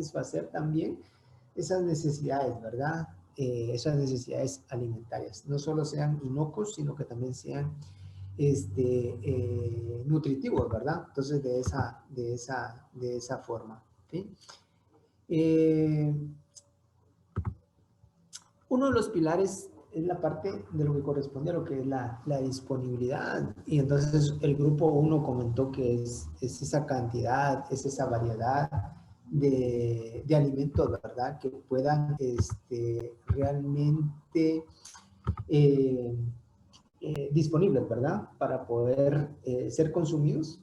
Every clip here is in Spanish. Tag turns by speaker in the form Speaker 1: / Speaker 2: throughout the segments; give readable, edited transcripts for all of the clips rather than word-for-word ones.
Speaker 1: satisfacer también esas necesidades, ¿verdad? Esas necesidades alimentarias. No solo sean inocuos, sino que también sean nutritivos, ¿verdad? Entonces, de esa forma, ¿sí? Uno de los pilares es la parte de lo que corresponde a lo que es la disponibilidad. Y entonces el grupo 1 comentó que es esa cantidad, es esa variedad de alimentos, ¿verdad? Que puedan realmente disponibles, ¿verdad? Para poder ser consumidos.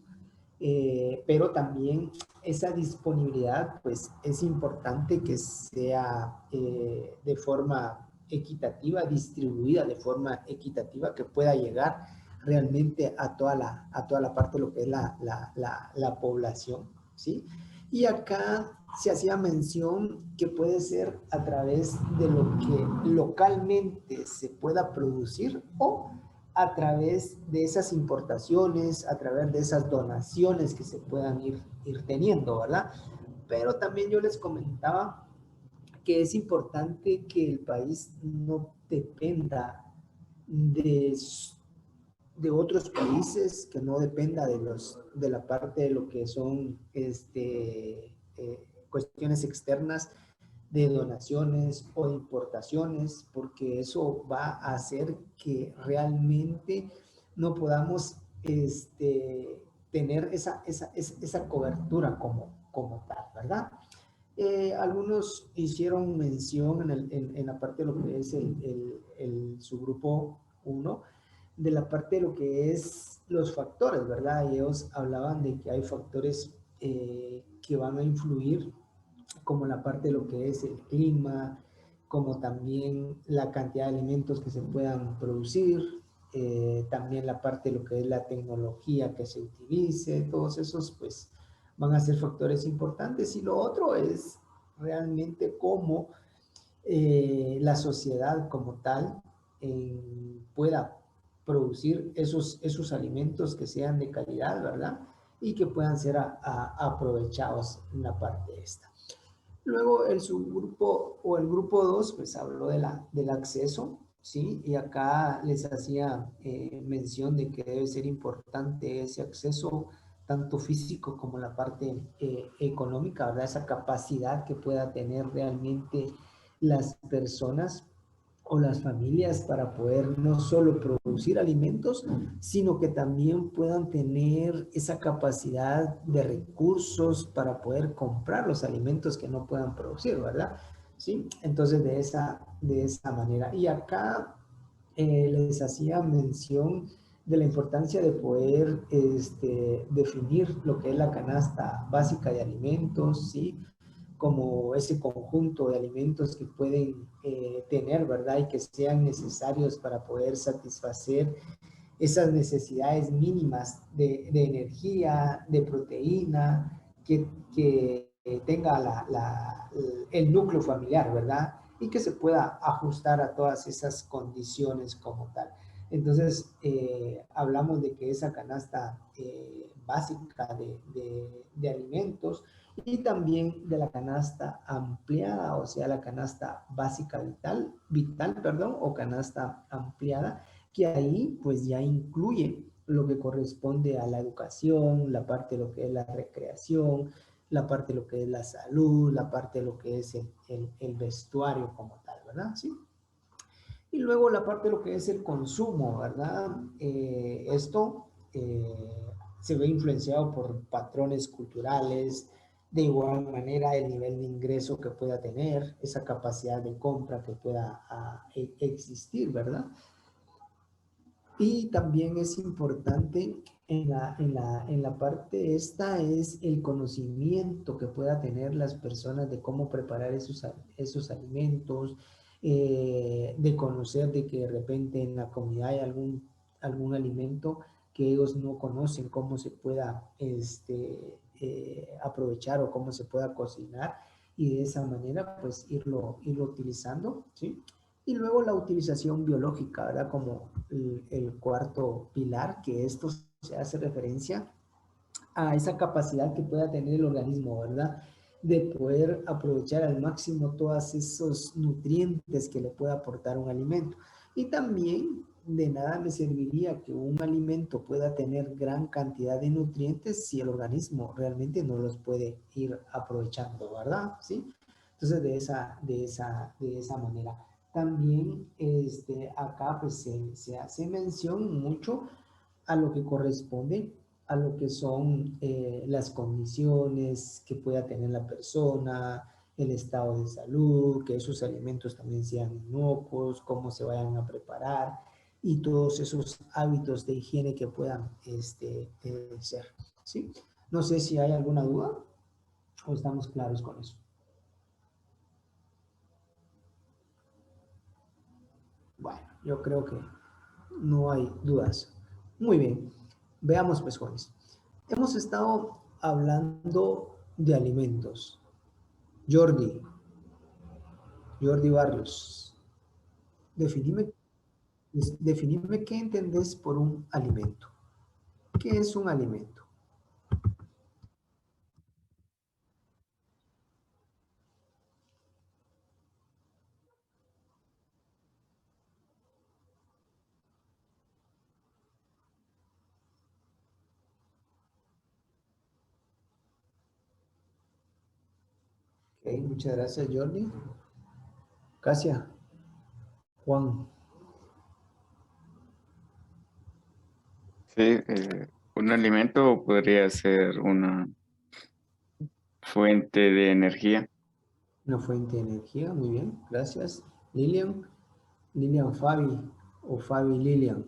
Speaker 1: Pero también esa disponibilidad, pues es importante que sea de forma equitativa, distribuida de forma equitativa, que pueda llegar realmente a toda la parte de lo que es la población, ¿sí? Y acá se hacía mención que puede ser a través de lo que localmente se pueda producir o a través de esas importaciones, a través de esas donaciones que se puedan ir teniendo, ¿verdad? Pero también yo les comentaba que es importante que el país no dependa de otros países, que no dependa de la parte de lo que son cuestiones externas, de donaciones o de importaciones, porque eso va a hacer que realmente no podamos tener esa cobertura como tal, ¿verdad? Algunos hicieron mención en la parte de lo que es el subgrupo 1, de la parte de lo que es los factores, ¿verdad? Y ellos hablaban de que hay factores que van a influir, como la parte de lo que es el clima, como también la cantidad de alimentos que se puedan producir, también la parte de lo que es la tecnología que se utilice, todos esos pues van a ser factores importantes. Y lo otro es realmente cómo la sociedad como tal pueda producir esos alimentos que sean de calidad, ¿verdad? Y que puedan ser aprovechados en la parte esta. Luego el subgrupo o el grupo 2 pues habló del acceso, ¿sí? Y acá les hacía mención de que debe ser importante ese acceso, tanto físico como la parte económica, ¿verdad? Esa capacidad que pueda tener realmente las personas o las familias para poder no solo producir alimentos, sino que también puedan tener esa capacidad de recursos para poder comprar los alimentos que no puedan producir, ¿verdad? ¿Sí? Entonces, de esa manera. Y acá les hacía mención de la importancia de poder definir lo que es la canasta básica de alimentos, ¿sí? Como ese conjunto de alimentos que pueden tener, ¿verdad? Y que sean necesarios para poder satisfacer esas necesidades mínimas de energía, de proteína, que tenga el núcleo familiar, ¿verdad? Y que se pueda ajustar a todas esas condiciones como tal. Entonces, hablamos de que esa canasta básica de alimentos y también de la canasta ampliada, o sea, la canasta básica vital, perdón, o canasta ampliada, que ahí pues ya incluye lo que corresponde a la educación, la parte de lo que es la recreación, la parte de lo que es la salud, la parte de lo que es el vestuario como tal, ¿verdad? Sí. Y luego la parte de lo que es el consumo, ¿verdad? Esto se ve influenciado por patrones culturales, de igual manera el nivel de ingreso que pueda tener, esa capacidad de compra que pueda existir, ¿verdad? Y también es importante en la parte esta es el conocimiento que pueda tener las personas de cómo preparar esos alimentos, de conocer de que de repente en la comunidad hay algún alimento que ellos no conocen, cómo se pueda aprovechar o cómo se pueda cocinar y de esa manera pues irlo utilizando, ¿sí? Y luego la utilización biológica, ¿verdad? Como el cuarto pilar, que esto se hace referencia a esa capacidad que pueda tener el organismo, ¿verdad? de poder aprovechar al máximo todos esos nutrientes que le puede aportar un alimento. Y también de nada me serviría que un alimento pueda tener gran cantidad de nutrientes si el organismo realmente no los puede ir aprovechando, ¿verdad? ¿Sí? Entonces, de esa manera. También acá pues se hace mención mucho a lo que corresponde a lo que son las condiciones que pueda tener la persona, el estado de salud, que esos alimentos también sean inocuos, cómo se vayan a preparar y todos esos hábitos de higiene que puedan ser. ¿Sí? No sé si hay alguna duda o estamos claros con eso. Bueno, yo creo que no hay dudas. Muy bien, veamos pues, jóvenes. Hemos estado hablando de alimentos. Jordi, Jordi Barrios, definime, definime qué entendés por un alimento. ¿Qué es un alimento? Okay, muchas gracias, Jordi. Casia, Juan.
Speaker 2: Sí, un alimento podría ser una fuente de energía.
Speaker 1: Una fuente de energía, muy bien, gracias. Lilian, Lilian Fabi o Fabi Lilian.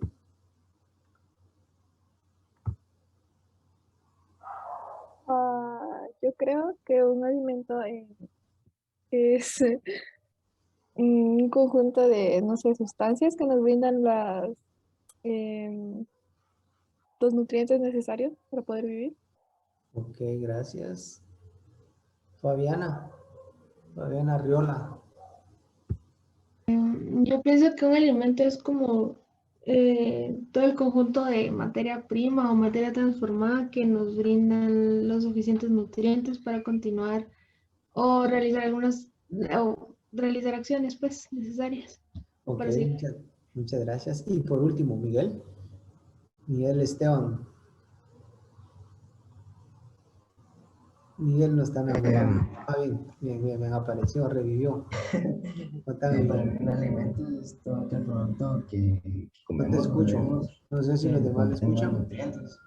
Speaker 3: Yo creo que un alimento es un conjunto de, no sé, sustancias que nos brindan em, los nutrientes necesarios para poder vivir.
Speaker 1: Ok, gracias. Fabiana, Fabiana Riola.
Speaker 4: Yo pienso que un alimento es como todo el conjunto de materia prima o materia transformada que nos brindan los suficientes nutrientes para continuar o realizar o realizar acciones pues necesarias
Speaker 1: Ok,
Speaker 4: para seguir.
Speaker 1: muchas gracias. Y por último, Miguel, Miguel Esteban. Miguel no está navegando. Ah, bien, bien, bien, bien, apareció, revivió. Contame,
Speaker 5: Para
Speaker 1: Miguel.
Speaker 5: mí un alimento es todo aquel producto que
Speaker 1: No te
Speaker 5: comemos o
Speaker 1: escucho.
Speaker 5: bebemos
Speaker 1: No sé si los
Speaker 5: que
Speaker 1: demás lo
Speaker 5: contenga
Speaker 1: escuchan.
Speaker 5: nutrientes.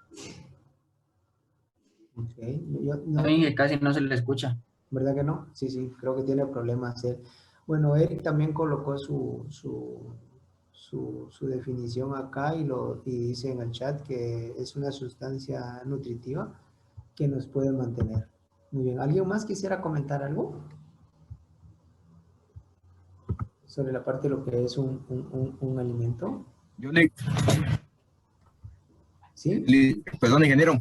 Speaker 1: Ok, yo, no,
Speaker 6: También que casi no se le escucha.
Speaker 1: ¿verdad que no? Sí, sí, creo que tiene problemas él. Bueno, Eric también colocó su definición acá y dice en el chat que es una sustancia nutritiva que nos puede mantener. Muy bien, ¿alguien más quisiera comentar algo sobre la parte de lo que es un alimento?
Speaker 7: Yo
Speaker 1: ¿Sí?
Speaker 7: perdón, ingeniero.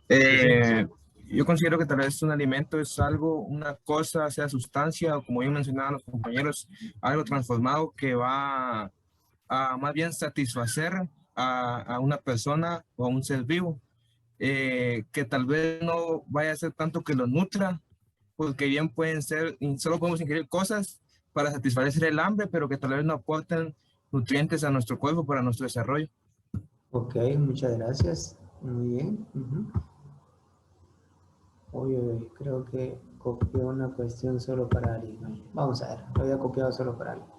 Speaker 1: Sí, sí.
Speaker 7: Yo considero que tal vez un alimento es algo, una cosa, sea sustancia, o como bien mencionaban los compañeros, algo transformado que va a más bien satisfacer a una persona o a un ser vivo, que tal vez no vaya a ser tanto que lo nutra, porque bien pueden ser, solo podemos ingerir cosas para satisfacer el hambre, pero que tal vez no aporten nutrientes a nuestro cuerpo para nuestro desarrollo.
Speaker 1: Ok, muchas gracias. Muy bien. Uy, creo que copié una cuestión solo para alguien. ¿No? Vamos a ver, lo había copiado solo para alguien.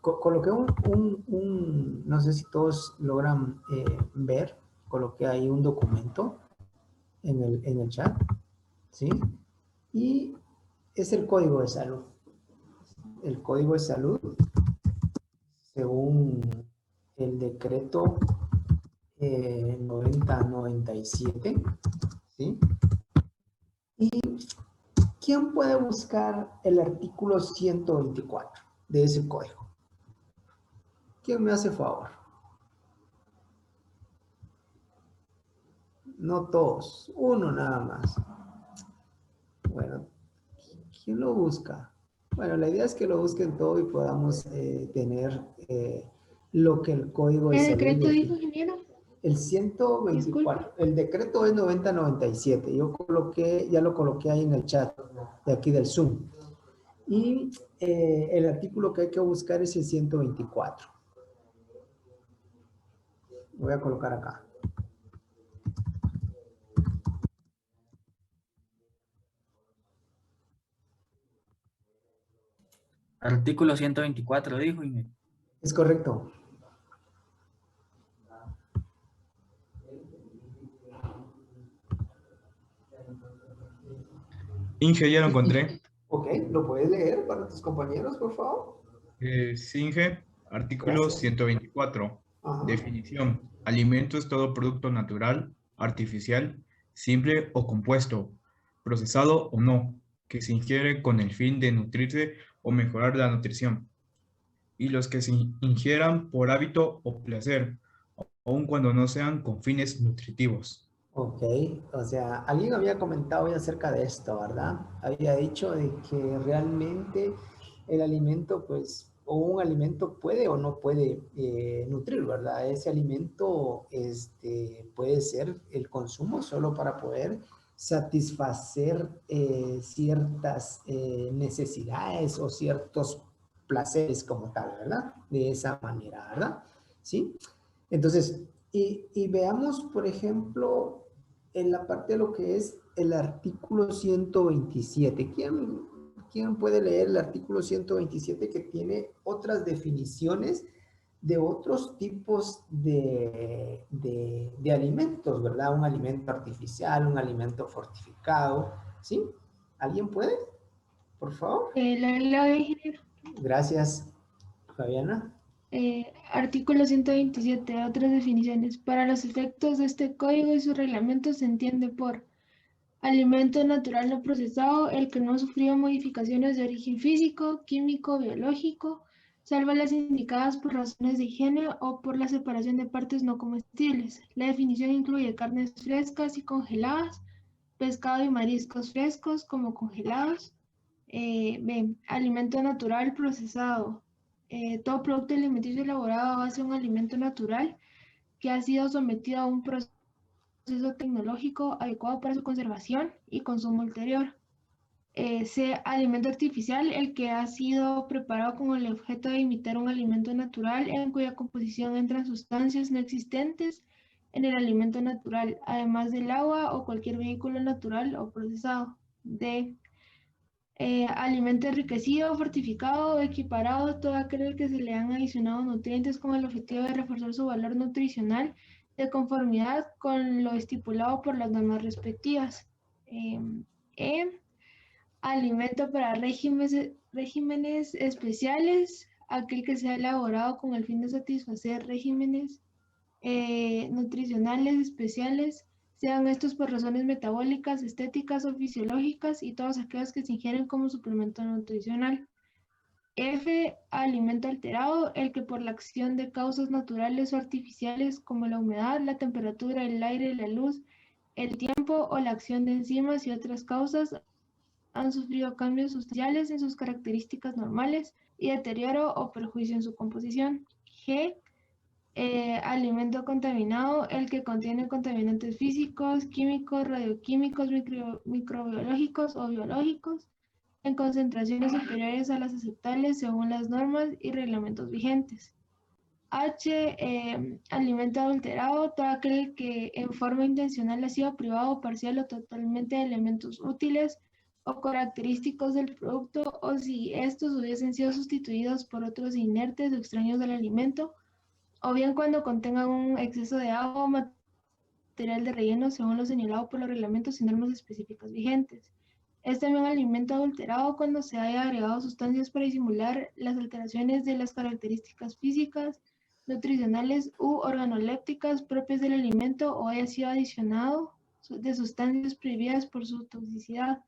Speaker 1: Coloqué no sé si todos logran ver, coloqué ahí un documento en el chat, ¿sí? Y es el código de salud. El código de salud, según el decreto 9097, ¿sí? ¿Y quién puede buscar el artículo 124 de ese código? ¿Quién me hace favor? No todos, uno nada más. Bueno, ¿quién lo busca? Bueno, la idea es que lo busquen todo y podamos tener lo que el código de
Speaker 4: ¿Qué
Speaker 1: salud
Speaker 4: decreto dijo,
Speaker 1: define.
Speaker 4: ingeniero?
Speaker 1: El 124, el decreto es 9097. Yo ya lo coloqué ahí en el chat de aquí del Zoom. Y el artículo que hay que buscar es el 124. Voy a colocar acá.
Speaker 6: Artículo 124, dijo Inge.
Speaker 1: Es correcto.
Speaker 8: Inge, ya lo encontré.
Speaker 1: Ok, ¿lo puedes leer para tus compañeros, por favor?
Speaker 8: Inge, artículo
Speaker 1: Gracias.
Speaker 8: 124.
Speaker 1: Ajá.
Speaker 8: Definición. Alimento es todo producto natural, artificial, simple o compuesto, procesado o no, que se ingiere con el fin de nutrirse o mejorar la nutrición. Y los que se ingieran por hábito o placer, aun cuando no sean con fines nutritivos.
Speaker 1: Ok, o sea, alguien había comentado hoy acerca de esto, ¿verdad? Había dicho de que realmente el alimento, pues, o un alimento puede o no puede nutrir, ¿verdad? Ese alimento puede ser el consumo solo para poder satisfacer ciertas necesidades o ciertos placeres como tal, ¿verdad? De esa manera, ¿verdad? ¿Sí? Entonces, y veamos, por ejemplo, en la parte de lo que es el artículo 127. ¿Quién puede leer el artículo 127 que tiene otras definiciones de otros tipos de alimentos, ¿verdad? Un alimento artificial, un alimento fortificado, ¿sí? ¿Alguien puede? Por favor.
Speaker 4: La ingeniero.
Speaker 1: Gracias, Fabiana.
Speaker 4: Artículo 127. Otras definiciones. Para los efectos de este código y su reglamento se entiende por alimento natural no procesado, el que no sufrió modificaciones de origen físico, químico, biológico, salvo las indicadas por razones de higiene o por la separación de partes no comestibles. La definición incluye carnes frescas y congeladas, pescado y mariscos frescos como congelados. B. Alimento natural procesado. Todo producto alimenticio elaborado a base de un alimento natural que ha sido sometido a un proceso tecnológico adecuado para su conservación y consumo ulterior. C. Alimento artificial, el que ha sido preparado con el objeto de imitar un alimento natural en cuya composición entran sustancias no existentes en el alimento natural, además del agua o cualquier vehículo natural o procesado. D. Alimento enriquecido, fortificado o equiparado, todo aquel al que se le han adicionado nutrientes con el objetivo de reforzar su valor nutricional de conformidad con lo estipulado por las normas respectivas. Alimento para regímenes especiales, aquel que sea elaborado con el fin de satisfacer regímenes nutricionales especiales, sean estos por razones metabólicas, estéticas o fisiológicas, y todos aquellos que se ingieren como suplemento nutricional. F. Alimento alterado, el que por la acción de causas naturales o artificiales como la humedad, la temperatura, el aire, la luz, el tiempo o la acción de enzimas y otras causas han sufrido cambios sustanciales en sus características normales y deterioro o perjuicio en su composición. G. Alimento contaminado, el que contiene contaminantes físicos, químicos, radioquímicos, microbiológicos o biológicos en concentraciones superiores a las aceptables según las normas y reglamentos vigentes. H. Alimento adulterado, todo aquel que en forma intencional ha sido privado parcial o totalmente de elementos útiles o característicos del producto, o si estos hubiesen sido sustituidos por otros inertes o extraños del alimento, o bien cuando contengan un exceso de agua o material de relleno según lo señalado por los reglamentos y normas específicas vigentes. Es también alimento adulterado cuando se haya agregado sustancias para disimular las alteraciones de las características físicas, nutricionales u organolépticas propias del alimento o haya sido adicionado de sustancias prohibidas por su toxicidad.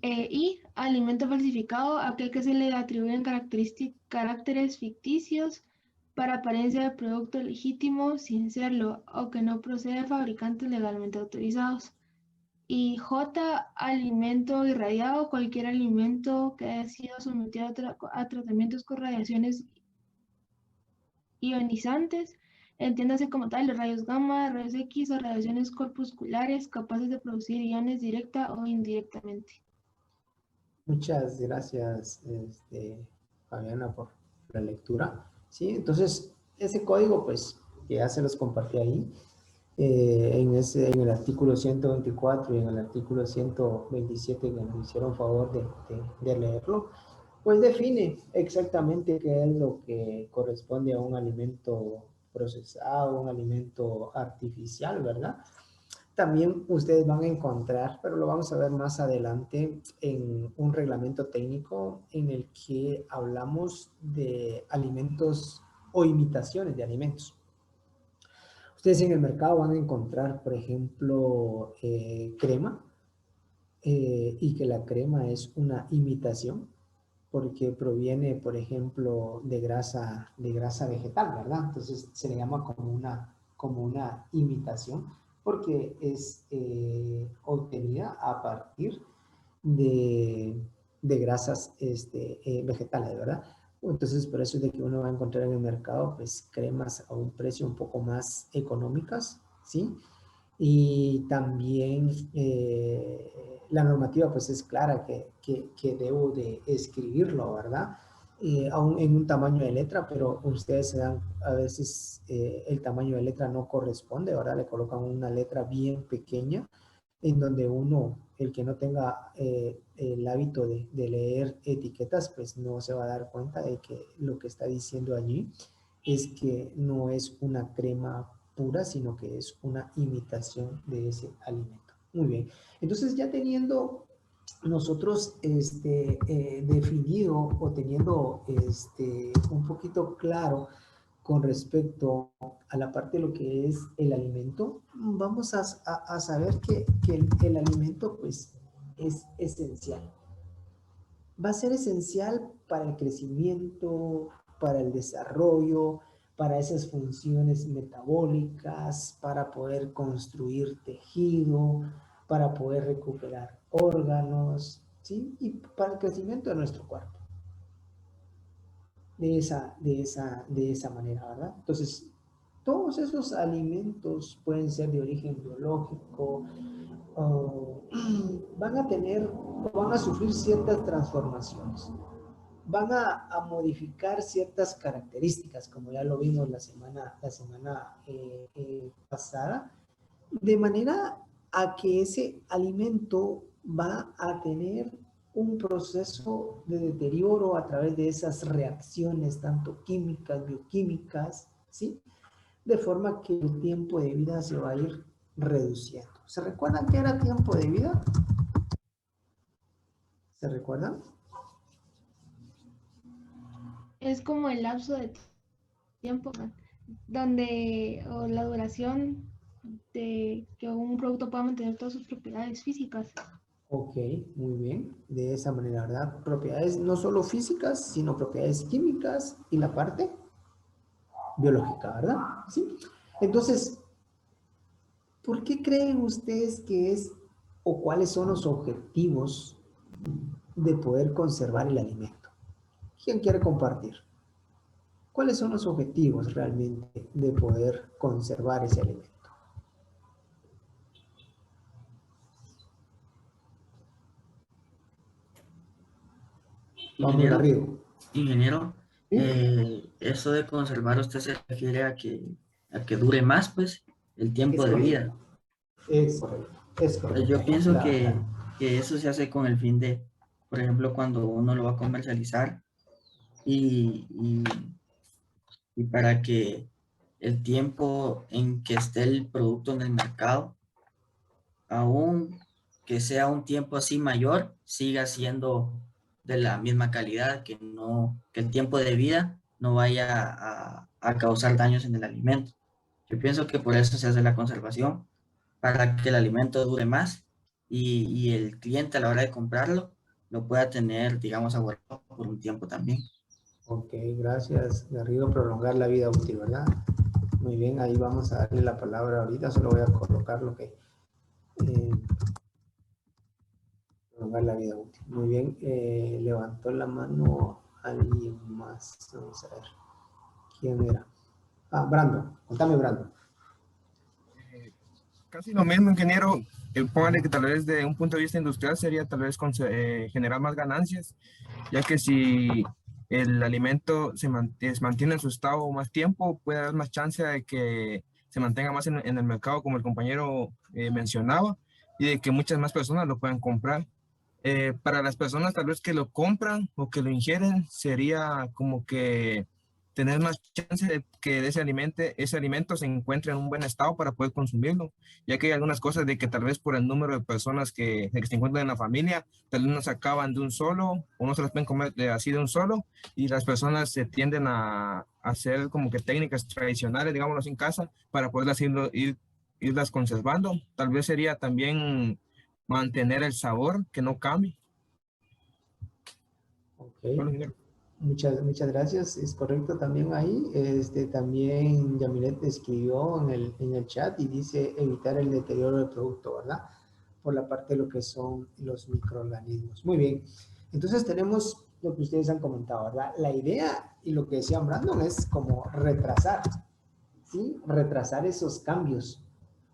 Speaker 4: Y alimento falsificado, aquel que se le atribuyen caracteres ficticios para apariencia de producto legítimo sin serlo, o que no procede de fabricantes legalmente autorizados. Y J. Alimento irradiado, cualquier alimento que haya sido sometido a tratamientos con radiaciones ionizantes entiéndase como tal los rayos gamma, rayos X o radiaciones corpusculares capaces de producir iones directa o indirectamente.
Speaker 1: Muchas gracias, Fabiana, por la lectura. Sí, entonces, ese código, pues, que ya se los compartí ahí, en el artículo 124 y en el artículo 127, que nos hicieron favor de leerlo, pues define exactamente qué es lo que corresponde a un alimento procesado, un alimento artificial, ¿verdad? También ustedes van a encontrar, pero lo vamos a ver más adelante, en un reglamento técnico en el que hablamos de alimentos o imitaciones de alimentos. Ustedes en el mercado van a encontrar, por ejemplo, crema, y que la crema es una imitación porque proviene, por ejemplo, de grasa vegetal, ¿verdad? Entonces se le llama como una imitación porque es obtenida a partir de grasas vegetales, ¿verdad? Entonces, por eso es de que uno va a encontrar en el mercado, pues, cremas a un precio un poco más económicas, ¿sí? Y también la normativa, pues, es clara que debo de escribirlo, ¿verdad? Aún en un tamaño de letra, pero ustedes se dan, a veces el tamaño de letra no corresponde, ¿verdad? Le colocan una letra bien pequeña en donde uno, el que no tenga el hábito de leer etiquetas, pues no se va a dar cuenta de que lo que está diciendo allí es que no es una crema pura, sino que es una imitación de ese alimento. Muy bien. Entonces, ya teniendo nosotros definido o teniendo un poquito claro con respecto a la parte de lo que es el alimento, vamos a saber que el alimento, pues, es esencial. Va a ser esencial para el crecimiento, para el desarrollo, para esas funciones metabólicas, para poder construir tejido, para poder recuperar órganos, ¿sí? Y para el crecimiento de nuestro cuerpo. De esa manera, ¿verdad? Entonces, todos esos alimentos pueden ser de origen biológico, van a tener, van a sufrir ciertas transformaciones, van a modificar ciertas características, como ya lo vimos la semana pasada, de manera a que ese alimento va a tener un proceso de deterioro a través de esas reacciones, tanto químicas, bioquímicas, ¿sí? De forma que el tiempo de vida se va a ir reduciendo. ¿Se recuerdan qué era tiempo de vida? ¿Se recuerdan?
Speaker 4: Es como el lapso de tiempo donde, o la duración de que un producto pueda mantener todas sus propiedades físicas.
Speaker 1: Ok, muy bien. De esa manera, ¿verdad? Propiedades no solo físicas, sino propiedades químicas y la parte biológica, ¿verdad? Sí. Entonces, ¿por qué creen ustedes que es o cuáles son los objetivos de poder conservar el alimento? ¿Quién quiere compartir? ¿Cuáles son los objetivos realmente de poder conservar ese alimento? Vamos,
Speaker 6: Ingeniero,
Speaker 1: Garrido.
Speaker 6: ingeniero,
Speaker 1: ¿Sí?
Speaker 6: eso de conservar, usted se refiere a que dure más, pues, el tiempo
Speaker 1: Es
Speaker 6: de
Speaker 1: correcto.
Speaker 6: vida.
Speaker 1: Es correcto. Es correcto.
Speaker 6: Yo pienso
Speaker 1: La-
Speaker 6: que eso se hace con el fin de, por ejemplo, cuando uno lo va a comercializar y, y, y para que el tiempo en que esté el producto en el mercado, aún que sea un tiempo así mayor, siga siendo de la misma calidad, que el tiempo de vida no vaya a causar daños en el alimento. Yo pienso que por eso se hace la conservación, para que el alimento dure más y el cliente a la hora de comprarlo lo pueda tener, digamos, aguardado por un tiempo también.
Speaker 1: Ok, gracias, Garrido. Prolongar la vida útil, ¿verdad? Muy bien, ahí vamos a darle la palabra ahorita. Solo voy a colocar lo que... prolongar la vida útil. Muy bien, levantó la mano alguien más. Vamos a ver. ¿Quién era? Brandon, contame, Brandon.
Speaker 7: Casi lo mismo, ingeniero. Póngale que tal vez de un punto de vista industrial sería tal vez generar más ganancias, ya que si el alimento se mantiene en su estado más tiempo, puede haber más chance de que se mantenga más en el mercado, como el compañero mencionaba, y de que muchas más personas lo puedan comprar. Para las personas tal vez que lo compran o que lo ingieren, sería como que tener más chance de que ese alimento se encuentre en un buen estado para poder consumirlo, ya que hay algunas cosas de que tal vez por el número de personas de que se encuentran en la familia, tal vez no se acaban de un solo, o no se las pueden comer así de un solo, y las personas se tienden a hacer como que técnicas tradicionales, digámoslo en casa, para poderlas irlas conservando. Tal vez sería también mantener el sabor, que no cambie.
Speaker 1: Ok.
Speaker 7: Bueno, ingeniero.
Speaker 1: Muchas gracias, es correcto también ahí. También Yamilet escribió en el chat y dice evitar el deterioro del producto, ¿verdad? Por la parte de lo que son los microorganismos. Muy bien, entonces tenemos lo que ustedes han comentado, ¿verdad? La idea y lo que decía Brandon es como retrasar, ¿sí? Retrasar esos cambios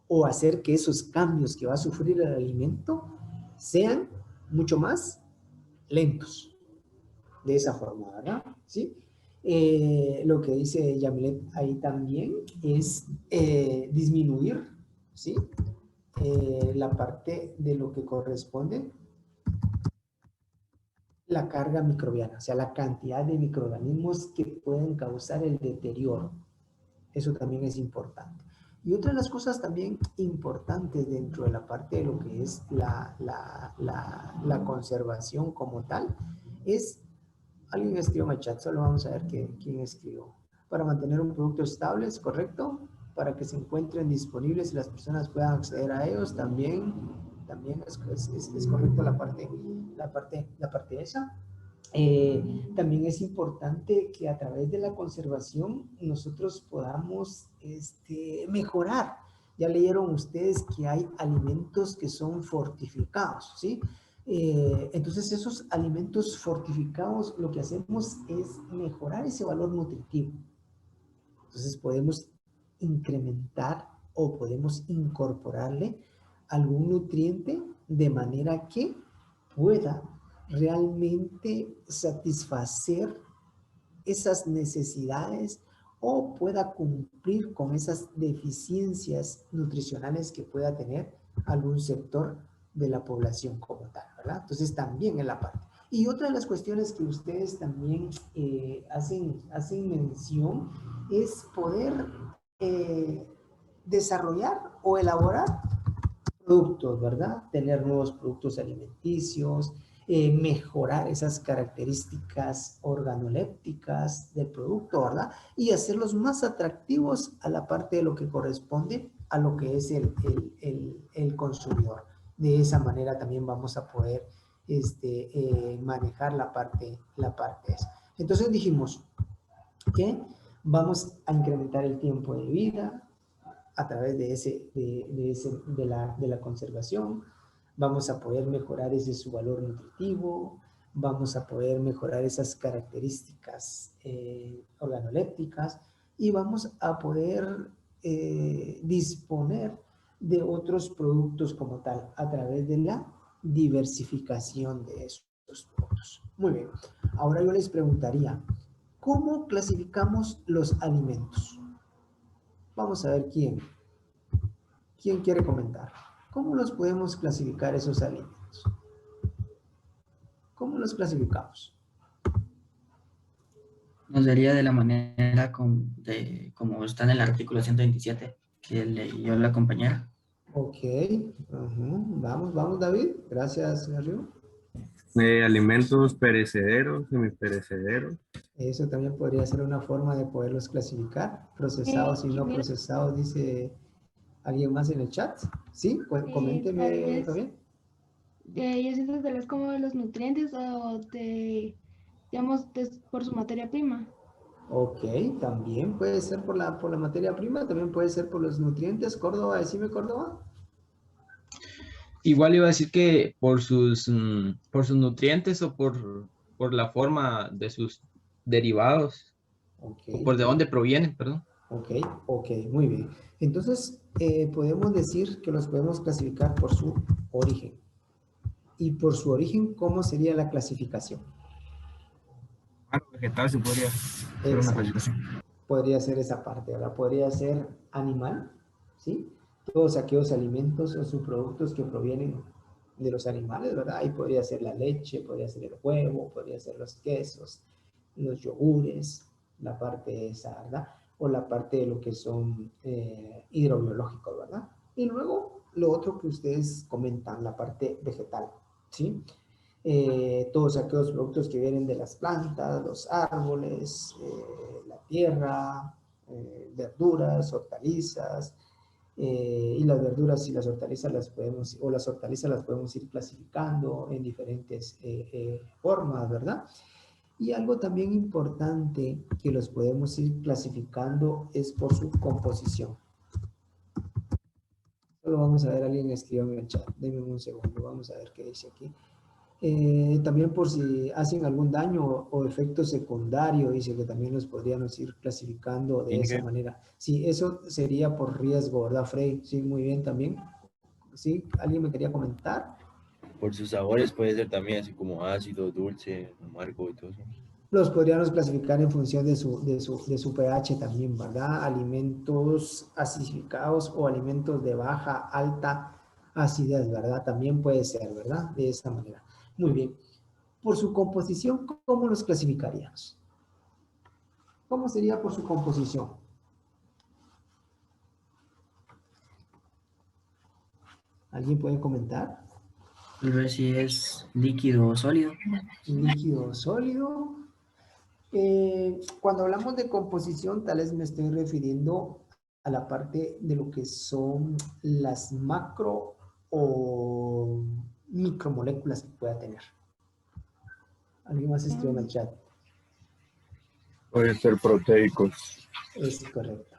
Speaker 1: o hacer que esos cambios que va a sufrir el alimento sean mucho más lentos. De esa forma, ¿verdad? ¿Sí? Lo que dice Yamilet ahí también es disminuir, ¿sí? La parte de lo que corresponde la carga microbiana, o sea, la cantidad de microorganismos que pueden causar el deterioro. Eso también es importante. Y otra de las cosas también importantes dentro de la parte de lo que es la conservación como tal es. Alguien escribió en el chat, solo vamos a ver quién escribió. Para mantener un producto estable, ¿es correcto? Para que se encuentren disponibles y las personas puedan acceder a ellos, también es correcto la parte esa. También es importante que a través de la conservación nosotros podamos mejorar. Ya leyeron ustedes que hay alimentos que son fortificados, ¿sí? Entonces esos alimentos fortificados lo que hacemos es mejorar ese valor nutritivo. Entonces podemos incrementar o podemos incorporarle algún nutriente de manera que pueda realmente satisfacer esas necesidades o pueda cumplir con esas deficiencias nutricionales que pueda tener algún sector de la población como tal, ¿verdad? Entonces también en la parte. Y otra de las cuestiones que ustedes también hacen mención es poder desarrollar o elaborar productos, ¿verdad? Tener nuevos productos alimenticios, mejorar esas características organolépticas del producto, ¿verdad? Y hacerlos más atractivos a la parte de lo que corresponde a lo que es el consumidor. De esa manera también vamos a poder manejar la parte esa. Entonces dijimos que vamos a incrementar el tiempo de vida a través de la conservación. Vamos a poder mejorar su valor nutritivo, vamos a poder mejorar esas características organolépticas y vamos a poder disponer de otros productos como tal a través de la diversificación de esos productos. Muy bien, ahora yo les preguntaría, ¿cómo clasificamos los alimentos? Vamos a ver quién quiere comentar. ¿Cómo los podemos clasificar esos alimentos? ¿Cómo los clasificamos?
Speaker 6: No sería de la manera como está en el artículo 127 que leyó la compañera.
Speaker 1: Ok. Vamos, David. Gracias, Río.
Speaker 9: Alimentos perecederos, semiperecederos.
Speaker 1: Eso también podría ser una forma de poderlos clasificar. Procesados y no procesados, dice alguien más en el chat. ¿Sí? Coménteme, Fabián.
Speaker 4: Yo siento que tal vez como los nutrientes o digamos, por su materia prima.
Speaker 1: Ok, también puede ser por la materia prima, también puede ser por los nutrientes. Córdoba, decime, Córdoba.
Speaker 10: Igual iba a decir que por sus nutrientes o por la forma de sus derivados,
Speaker 1: Okay.
Speaker 10: o por de dónde provienen, perdón.
Speaker 1: Ok, ok, muy bien. Entonces, podemos decir que los podemos clasificar por su origen. Y por su origen, ¿cómo sería la clasificación?
Speaker 7: Vegetal se podría hacer una
Speaker 1: Exacto.
Speaker 7: clasificación.
Speaker 1: Podría ser esa parte, ¿verdad? Podría ser animal, ¿sí? Todos aquellos alimentos o subproductos que provienen de los animales, ¿verdad? Ahí podría ser la leche, podría ser el huevo, podría ser los quesos, los yogures, la parte esa, ¿verdad? O la parte de lo que son hidrobiológicos, ¿verdad? Y luego lo otro que ustedes comentan, la parte vegetal, ¿sí? Todos aquellos productos que vienen de las plantas, los árboles, la tierra, verduras, hortalizas, y las verduras y las hortalizas las podemos, o las hortalizas las podemos ir clasificando en diferentes formas, ¿verdad? Y algo también importante que los podemos ir clasificando es por su composición. Solo vamos a ver, alguien escribió en el chat, denme un segundo, vamos a ver qué dice aquí. También por si hacen algún daño o efecto secundario, dice que también los podríamos ir clasificando de esa manera. Sí, eso sería por riesgo, ¿verdad, Frey? Sí, muy bien también. ¿Sí? ¿Alguien me quería comentar?
Speaker 11: Por sus sabores puede ser también así como ácido, dulce, amargo y todo eso.
Speaker 1: Los podríamos clasificar en función de su pH también, ¿verdad? Alimentos acidificados o alimentos de baja, alta acidez, ¿verdad? También puede ser, ¿verdad? De esta manera. Muy bien. Por su composición, ¿cómo los clasificaríamos? ¿Cómo sería por su composición? ¿Alguien puede comentar?
Speaker 6: Tal vez si es líquido o sólido.
Speaker 1: Líquido o sólido. Cuando hablamos de composición, tal vez me estoy refiriendo a la parte de lo que son las macro o micromoléculas que pueda tener. ¿Alguien más escribió en el chat?
Speaker 9: Pueden ser proteicos.
Speaker 1: Es correcto.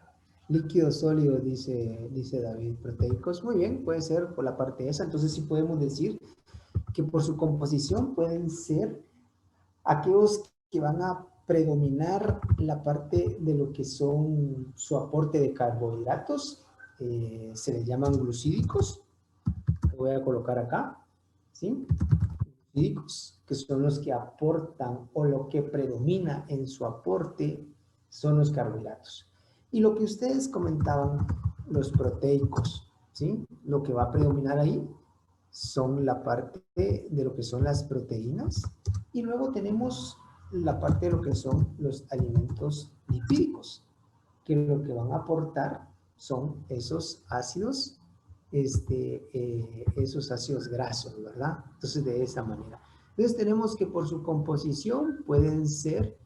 Speaker 1: Líquido sólido, dice David. Proteicos, muy bien, puede ser por la parte esa. Entonces sí podemos decir que por su composición pueden ser aquellos que van a predominar la parte de lo que son su aporte de carbohidratos. Se les llaman glucídicos. Lo voy a colocar acá, ¿sí? Glucídicos, que son los que aportan o lo que predomina en su aporte son los carbohidratos. Y lo que ustedes comentaban, los proteicos, ¿sí? Lo que va a predominar ahí son la parte de lo que son las proteínas y luego tenemos la parte de lo que son los alimentos lipídicos, que lo que van a aportar son esos ácidos, esos ácidos grasos, ¿verdad? Entonces, de esa manera. Entonces, tenemos que por su composición pueden ser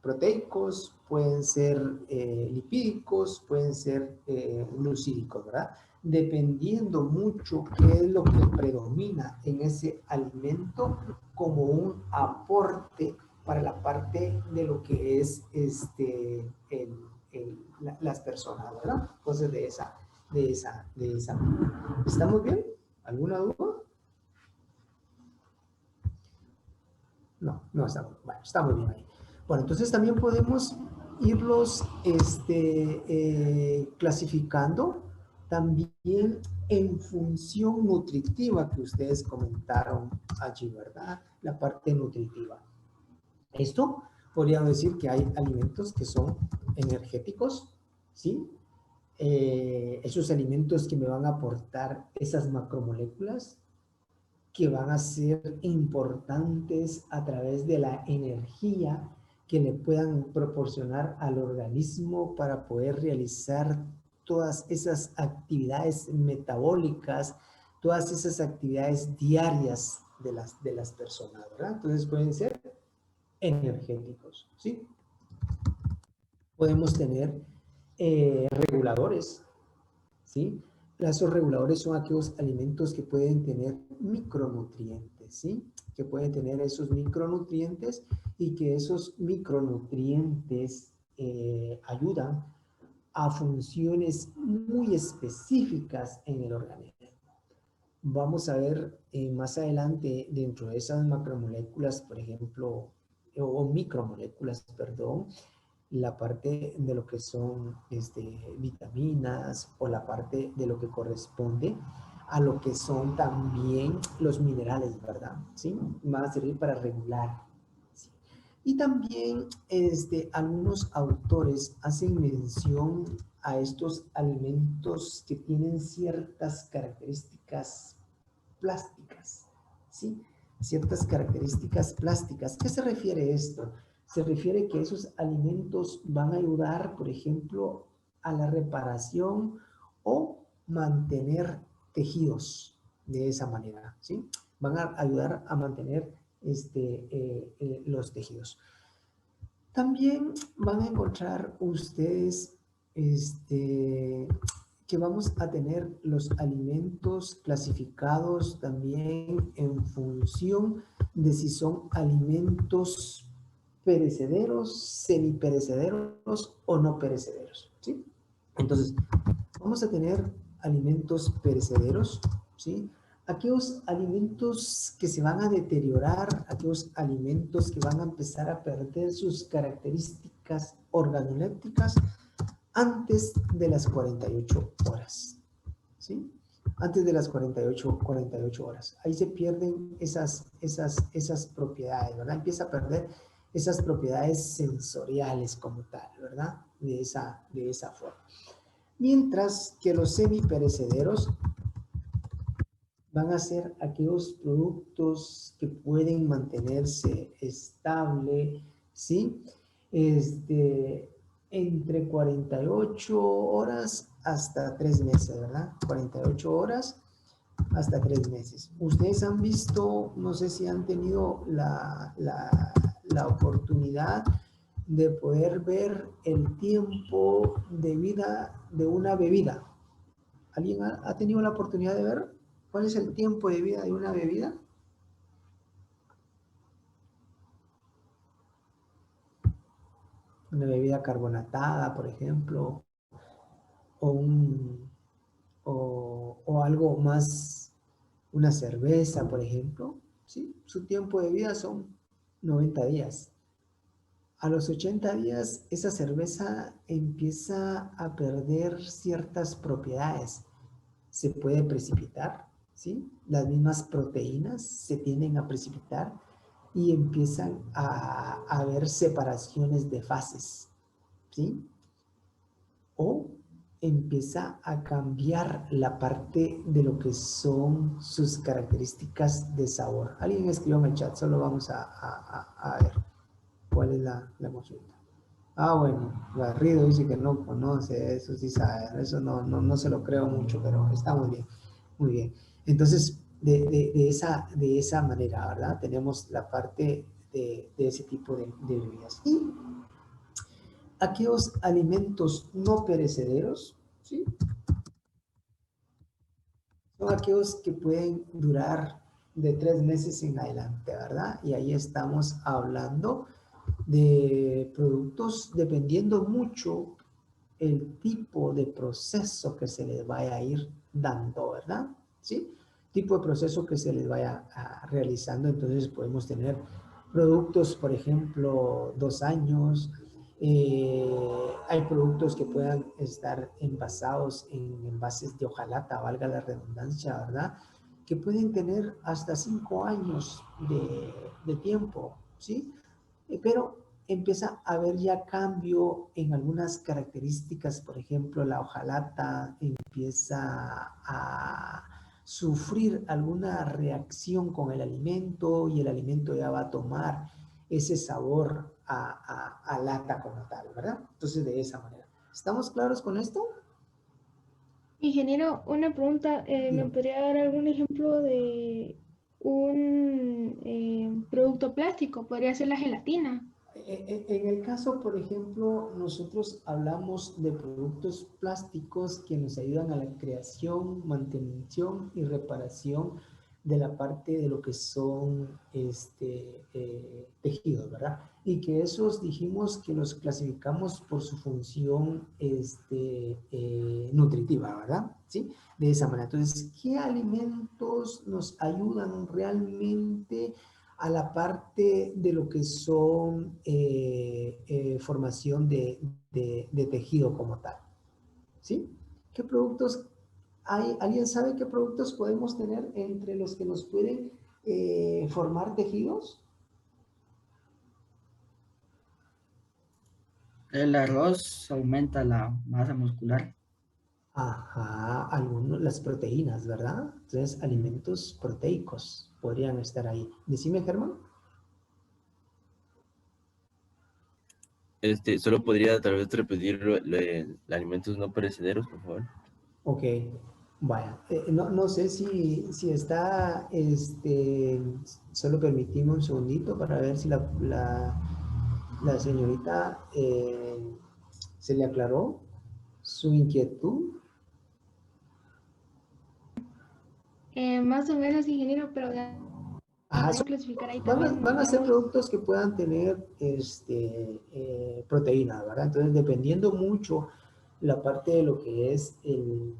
Speaker 1: proteicos, pueden ser lipídicos, pueden ser glucídicos, ¿verdad? Dependiendo mucho qué es lo que predomina en ese alimento como un aporte para la parte de lo que es las personas, ¿verdad? Entonces, de esa manera. ¿Estamos bien? ¿Alguna duda? No estamos. Bueno, estamos bien ahí. Bueno, entonces también podemos irlos clasificando también en función nutritiva que ustedes comentaron allí, ¿verdad? La parte nutritiva. Esto podríamos decir que hay alimentos que son energéticos, ¿sí? Esos alimentos que me van a aportar esas macromoléculas que van a ser importantes a través de la energía que le puedan proporcionar al organismo para poder realizar todas esas actividades metabólicas, todas esas actividades diarias de las personas, ¿verdad? Entonces pueden ser energéticos, ¿sí? Podemos tener reguladores, ¿sí? Esos reguladores son aquellos alimentos que pueden tener micronutrientes, ¿sí? Que pueden tener esos micronutrientes y que esos micronutrientes ayudan a funciones muy específicas en el organismo. Vamos a ver más adelante dentro de esas macromoléculas, por ejemplo, o micromoléculas, perdón, la parte de lo que son vitaminas o la parte de lo que corresponde a lo que son también los minerales, ¿verdad? ¿Sí? Van a servir para regular. ¿Sí? Y también algunos autores hacen mención a estos alimentos que tienen ciertas características plásticas, ¿sí? Ciertas características plásticas. ¿Qué se refiere a esto? Se refiere que esos alimentos van a ayudar, por ejemplo, a la reparación o mantener tejidos de esa manera, ¿sí? Van a ayudar a mantener los tejidos. También van a encontrar ustedes que vamos a tener los alimentos clasificados también en función de si son alimentos perecederos, semiperecederos o no perecederos, ¿sí? Entonces, vamos a tener alimentos perecederos, ¿sí? Aquellos alimentos que se van a deteriorar, aquellos alimentos que van a empezar a perder sus características organolépticas antes de las 48 horas, ¿sí? Antes de las 48 horas. Ahí se pierden esas propiedades, ¿verdad? Empieza a perder esas propiedades sensoriales como tal, ¿verdad? De esa forma. Mientras que los semiperecederos van a ser aquellos productos que pueden mantenerse estable, ¿sí? Entre 48 horas hasta 3 meses, ¿verdad? 48 horas hasta 3 meses. Ustedes han visto, no sé si han tenido la oportunidad de poder ver el tiempo de vida de una bebida. ¿Alguien ha tenido la oportunidad de ver cuál es el tiempo de vida de una bebida? Una bebida carbonatada, por ejemplo, o algo más, una cerveza, por ejemplo, ¿sí? Su tiempo de vida son 90 días. A los 80 días, esa cerveza empieza a perder ciertas propiedades. Se puede precipitar, ¿sí? Las mismas proteínas se tienden a precipitar y empiezan a haber separaciones de fases, ¿sí? O empieza a cambiar la parte de lo que son sus características de sabor. Alguien escribió en el chat, solo vamos a ver cuál es la consulta. Ah, bueno, Garrido dice que no conoce, eso sí sabe, eso no se lo creo mucho, pero está muy bien, muy bien. Entonces, de esa manera, ¿verdad? Tenemos la parte de ese tipo de bebidas. Y aquellos alimentos no perecederos, ¿sí? Son aquellos que pueden durar de 3 meses en adelante, ¿verdad? Y ahí estamos hablando de productos dependiendo mucho el tipo de proceso que se les vaya a ir dando, ¿verdad? ¿Sí? Tipo de proceso que se les vaya realizando. Entonces podemos tener productos, por ejemplo, 2 años. Hay productos que puedan estar envasados en envases de hojalata, valga la redundancia, ¿verdad? Que pueden tener hasta 5 años de tiempo, ¿sí? Pero empieza a haber ya cambio en algunas características. Por ejemplo, la hojalata empieza a sufrir alguna reacción con el alimento y el alimento ya va a tomar ese sabor a lata como tal, ¿verdad? Entonces, de esa manera. ¿Estamos claros con esto?
Speaker 4: Ingeniero, una pregunta. ¿Me podría dar algún ejemplo de un producto plástico? ¿Podría ser la gelatina?
Speaker 1: En el caso, por ejemplo, nosotros hablamos de productos plásticos que nos ayudan a la creación, mantención y reparación de la parte de lo que son tejidos, ¿verdad? Y que esos dijimos que los clasificamos por su función nutritiva, ¿verdad? ¿Sí? De esa manera. Entonces, ¿qué alimentos nos ayudan realmente a la parte de lo que son formación de tejido como tal. ¿Sí? ¿Qué productos hay? ¿Alguien sabe qué productos podemos tener entre los que nos pueden formar tejidos?
Speaker 6: El arroz aumenta la masa muscular.
Speaker 1: Ajá, las proteínas, ¿verdad? Entonces, alimentos proteicos podrían estar ahí. Decime, Germán.
Speaker 11: Solo podría tal vez repetir alimentos no perecederos, por favor.
Speaker 1: Ok, vaya. No sé si está, solo permitimos un segundito para ver si la señorita se le aclaró su inquietud.
Speaker 4: Más o menos, ingeniero, pero
Speaker 1: Ajá,
Speaker 4: van a clasificar ahí
Speaker 1: van
Speaker 4: también,
Speaker 1: a ser
Speaker 4: digamos.
Speaker 1: productos que puedan tener proteína, ¿verdad? Entonces, dependiendo mucho la parte de lo que es el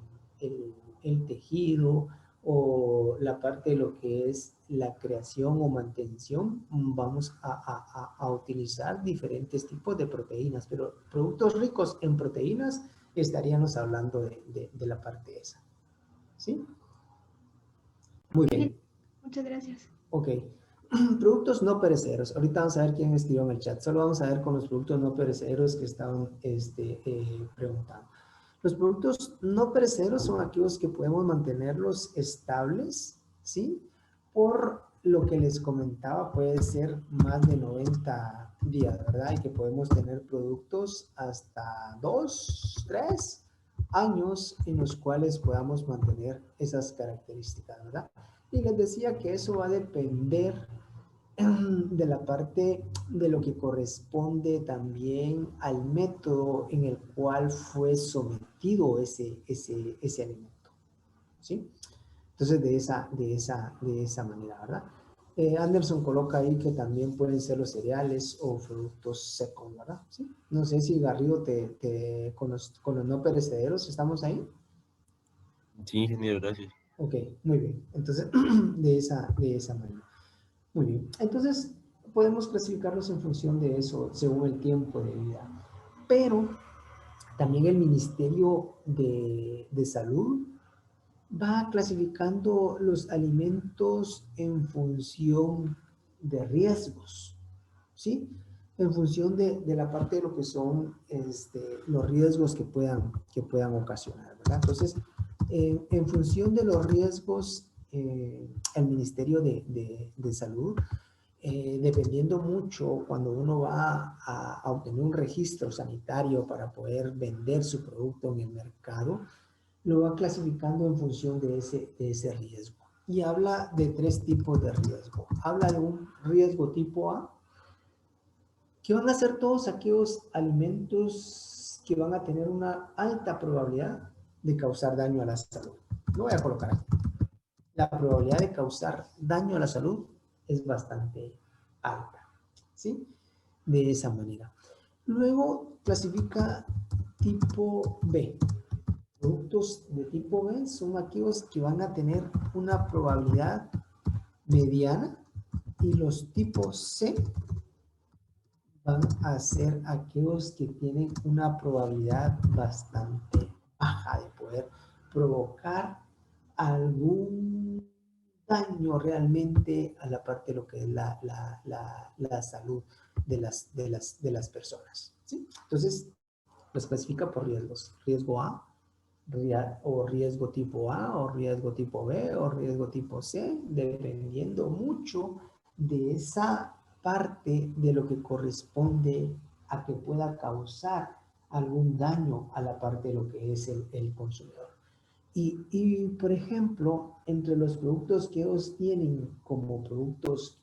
Speaker 1: tejido o la parte de lo que es la creación o mantención, vamos a utilizar diferentes tipos de proteínas, pero productos ricos en proteínas estaríamos hablando de la parte esa. ¿Sí? Muy bien.
Speaker 4: Muchas gracias.
Speaker 1: Ok. Productos no perecederos. Ahorita vamos a ver quién escribió en el chat. Solo vamos a ver con los productos no perecederos que estaban preguntando. Los productos no perecederos son aquellos que podemos mantenerlos estables, ¿sí? Por lo que les comentaba, puede ser más de 90 días, ¿verdad? Y que podemos tener productos hasta 2, 3 años en los cuales podamos mantener esas características, ¿verdad? Y les decía que eso va a depender de la parte de lo que corresponde también al método en el cual fue sometido ese alimento, ¿sí? Entonces, de esa manera, ¿verdad? Anderson coloca ahí que también pueden ser los cereales o productos secos, ¿verdad? ¿Sí? No sé si Garrido con los no perecederos, ¿estamos ahí?
Speaker 11: Sí, ingeniero, gracias.
Speaker 1: Ok, muy bien. Entonces, de esa manera. Muy bien. Entonces, podemos clasificarlos en función de eso, según el tiempo de vida. Pero también el Ministerio de Salud va clasificando los alimentos en función de riesgos, ¿sí? En función de la parte de lo que son los riesgos que puedan ocasionar, ¿verdad? Entonces, en función de los riesgos, el Ministerio de Salud, dependiendo mucho cuando uno va a obtener un registro sanitario para poder vender su producto en el mercado, lo va clasificando en función de ese riesgo. Y habla de 3 tipos de riesgo. Habla de un riesgo tipo A, que van a ser todos aquellos alimentos que van a tener una alta probabilidad de causar daño a la salud. Lo voy a colocar aquí. La probabilidad de causar daño a la salud es bastante alta, ¿sí? De esa manera. Luego clasifica tipo B. Productos de tipo B son aquellos que van a tener una probabilidad mediana y los tipos C van a ser aquellos que tienen una probabilidad bastante baja de poder provocar algún daño realmente a la parte de lo que es la salud de las personas, ¿sí? Entonces, los clasifica por riesgos. Riesgo A, o riesgo tipo A, o riesgo tipo B, o riesgo tipo C, dependiendo mucho de esa parte de lo que corresponde a que pueda causar algún daño a la parte de lo que es el consumidor. Y, por ejemplo, entre los productos que ellos tienen como productos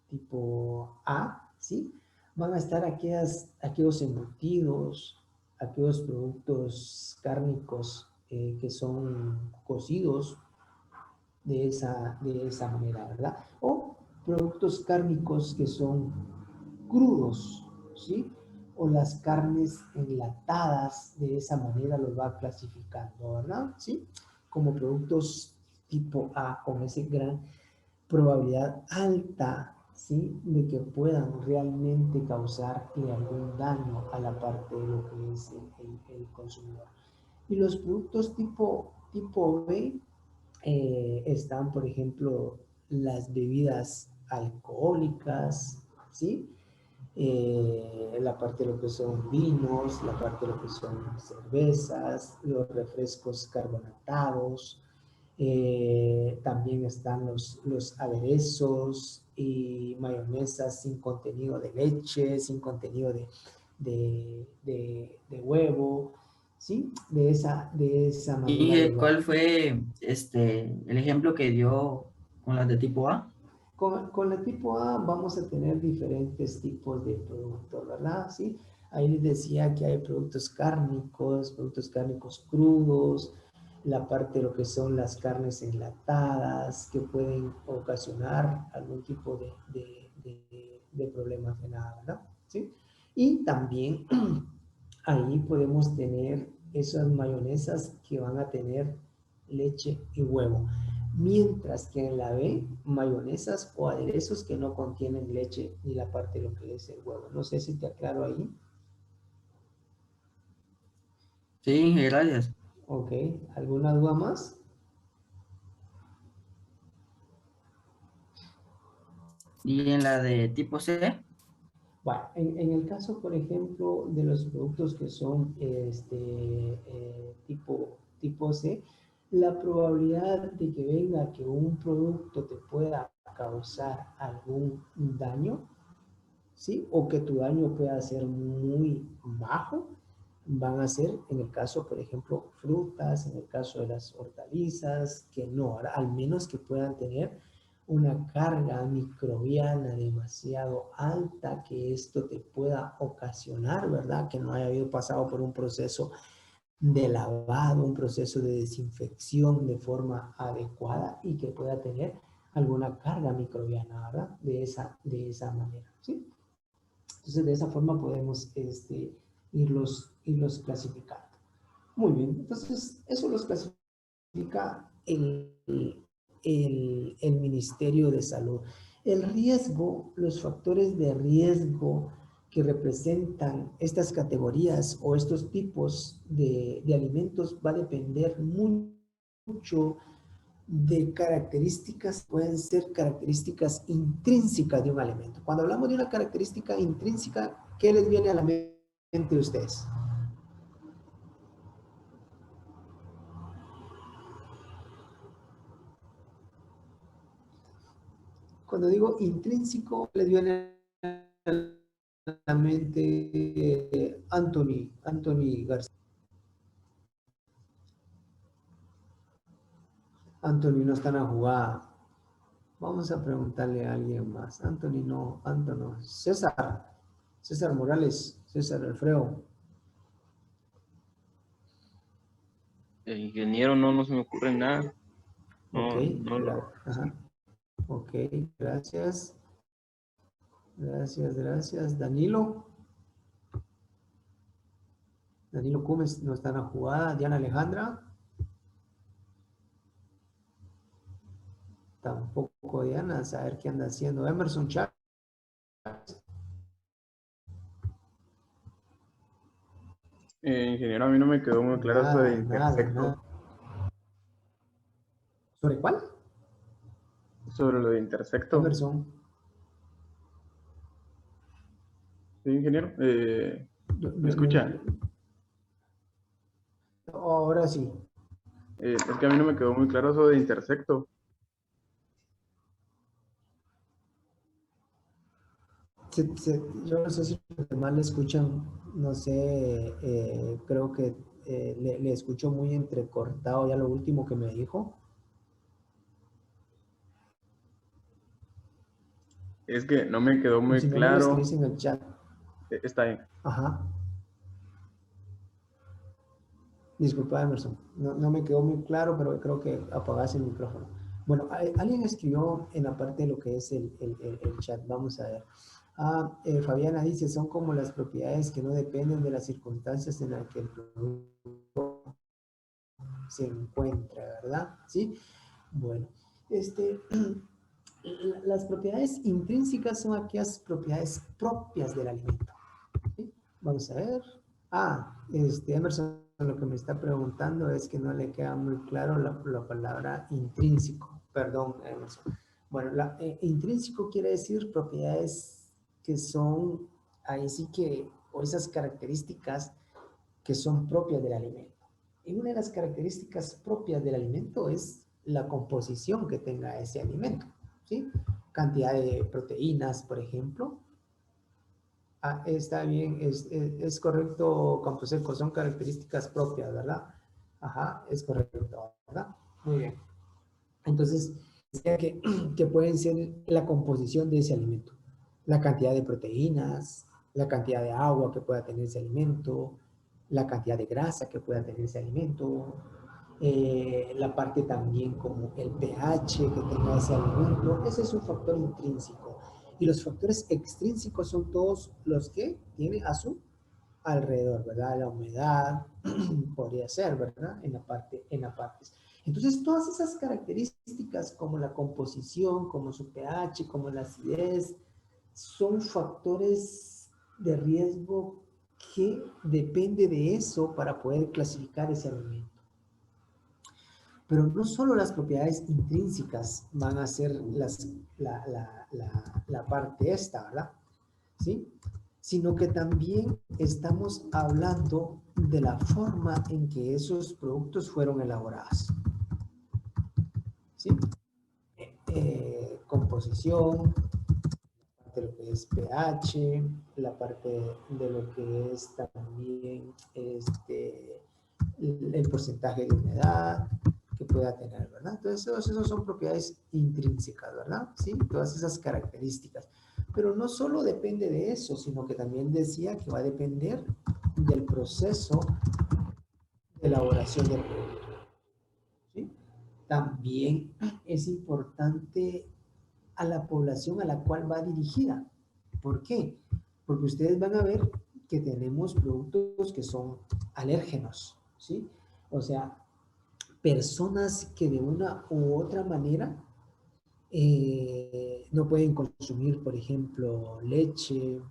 Speaker 1: tipo A, ¿sí? Van a estar aquellos embutidos, aquellos productos cárnicos que son cocidos de esa manera, ¿verdad? O productos cárnicos que son crudos, ¿sí? O las carnes enlatadas, de esa manera los va clasificando, ¿verdad? ¿Sí? Como productos tipo A, con ese gran probabilidad alta, ¿sí? De que puedan realmente causarle algún daño a la parte de lo que es el consumidor. Y los productos tipo B están, por ejemplo, las bebidas alcohólicas, ¿sí? La parte de lo que son vinos, la parte de lo que son cervezas, los refrescos carbonatados, también están los aderezos y mayonesas sin contenido de leche, sin contenido de huevo, ¿sí? De esa manera.
Speaker 6: ¿Y cuál fue el ejemplo que dio con las de tipo A?
Speaker 1: Con la tipo A vamos a tener diferentes tipos de productos, ¿verdad? ¿Sí? Ahí les decía que hay productos cárnicos crudos, la parte de lo que son las carnes enlatadas, que pueden ocasionar algún tipo de problema de nada, ¿verdad? ¿Sí? Y también ahí podemos tener esas mayonesas que van a tener leche y huevo. Mientras que en la B, mayonesas o aderezos que no contienen leche ni la parte de lo que es el huevo. No sé si te aclaro ahí.
Speaker 6: Sí, gracias.
Speaker 1: Ok, ¿alguna duda más?
Speaker 6: ¿Y en la de tipo C?
Speaker 1: Bueno, en el caso, por ejemplo, de los productos que son tipo C, la probabilidad de que venga que un producto te pueda causar algún daño, ¿sí? O que tu daño pueda ser muy bajo, van a ser, en el caso, por ejemplo, frutas, en el caso de las hortalizas, que no, al menos que puedan tener una carga microbiana demasiado alta, que esto te pueda ocasionar, ¿verdad? Que no haya habido pasado por un proceso de lavado, un proceso de desinfección de forma adecuada y que pueda tener alguna carga microbiana, ¿verdad? De esa manera, ¿sí? Entonces, de esa forma podemos irlos clasificando. Muy bien, entonces eso los clasifica el Ministerio de Salud. El riesgo, los factores de riesgo que representan estas categorías o estos tipos de alimentos va a depender mucho de características, pueden ser características intrínsecas de un alimento. Cuando hablamos de una característica intrínseca, ¿qué les viene a la mente a ustedes? Cuando digo intrínseco, les viene a la mente Anthony García. Anthony no está en la jugada. Vamos a preguntarle a alguien más. Anthony no. César Morales, César Alfredo.
Speaker 12: Ingeniero, no se me ocurre nada. No,
Speaker 1: Ok,
Speaker 12: no lo.
Speaker 1: ajá. Ok, gracias. Gracias. Danilo Cumes no está en la jugada. Diana Alejandra. Tampoco Diana, a saber qué anda haciendo. Emerson Chávez.
Speaker 2: Ingeniero, a mí no me quedó muy claro eso de intersecto.
Speaker 1: ¿Sobre cuál?
Speaker 2: Sobre lo de intersecto.
Speaker 1: Emerson.
Speaker 2: Sí, ingeniero. ¿Me escucha?
Speaker 1: Ahora sí.
Speaker 2: Es que a mí no me quedó muy claro eso de intersecto.
Speaker 1: Yo no sé si los demás le escuchan, no sé, creo que le escucho muy entrecortado ya lo último que me dijo.
Speaker 2: Es que no me quedó muy
Speaker 1: Si no me lo
Speaker 2: claro.
Speaker 1: escribís en el chat.
Speaker 2: Está bien.
Speaker 1: Ajá. Disculpa, Emerson. No me quedó muy claro, pero creo que apagaste el micrófono. Bueno, alguien escribió en la parte de lo que es el chat. Vamos a ver. Fabiana dice, son como las propiedades que no dependen de las circunstancias en las que el producto se encuentra, ¿verdad? ¿Sí? Bueno, Las propiedades intrínsecas son aquellas propiedades propias del alimento. ¿Sí? Vamos a ver. Emerson lo que me está preguntando es que no le queda muy claro la palabra intrínseco. Perdón, Emerson. Bueno, intrínseco quiere decir propiedades que son, ahí sí que, o esas características que son propias del alimento. Y una de las características propias del alimento es la composición que tenga ese alimento, ¿sí? Cantidad de proteínas, por ejemplo. Está bien, es correcto, Camposeco, son características propias, ¿verdad? Ajá, es correcto, ¿verdad? Muy bien. Entonces, que pueden ser la composición de ese alimento, la cantidad de proteínas, la cantidad de agua que pueda tener ese alimento, la cantidad de grasa que pueda tener ese alimento, la parte también como el pH que tenga ese alimento. Ese es un factor intrínseco. Y los factores extrínsecos son todos los que tiene a su alrededor, ¿verdad? La humedad, podría ser, ¿verdad? En la parte. Entonces, todas esas características como la composición, como su pH, como la acidez, son factores de riesgo que depende de eso para poder clasificar ese alimento. Pero no solo las propiedades intrínsecas van a ser la parte esta, ¿verdad? ¿Sí? Sino que también estamos hablando de la forma en que esos productos fueron elaborados. ¿Sí? Composición, de lo que es pH, la parte de lo que es también el porcentaje de humedad que pueda tener, ¿verdad? Entonces, esos son propiedades intrínsecas, ¿verdad? Sí, todas esas características. Pero no solo depende de eso, sino que también decía que va a depender del proceso de elaboración del producto. ¿Sí? También es importante a la población a la cual va dirigida. ¿Por qué? Porque ustedes van a ver que tenemos productos que son alérgenos, ¿sí? O sea, personas que de una u otra manera no pueden consumir, por ejemplo, leche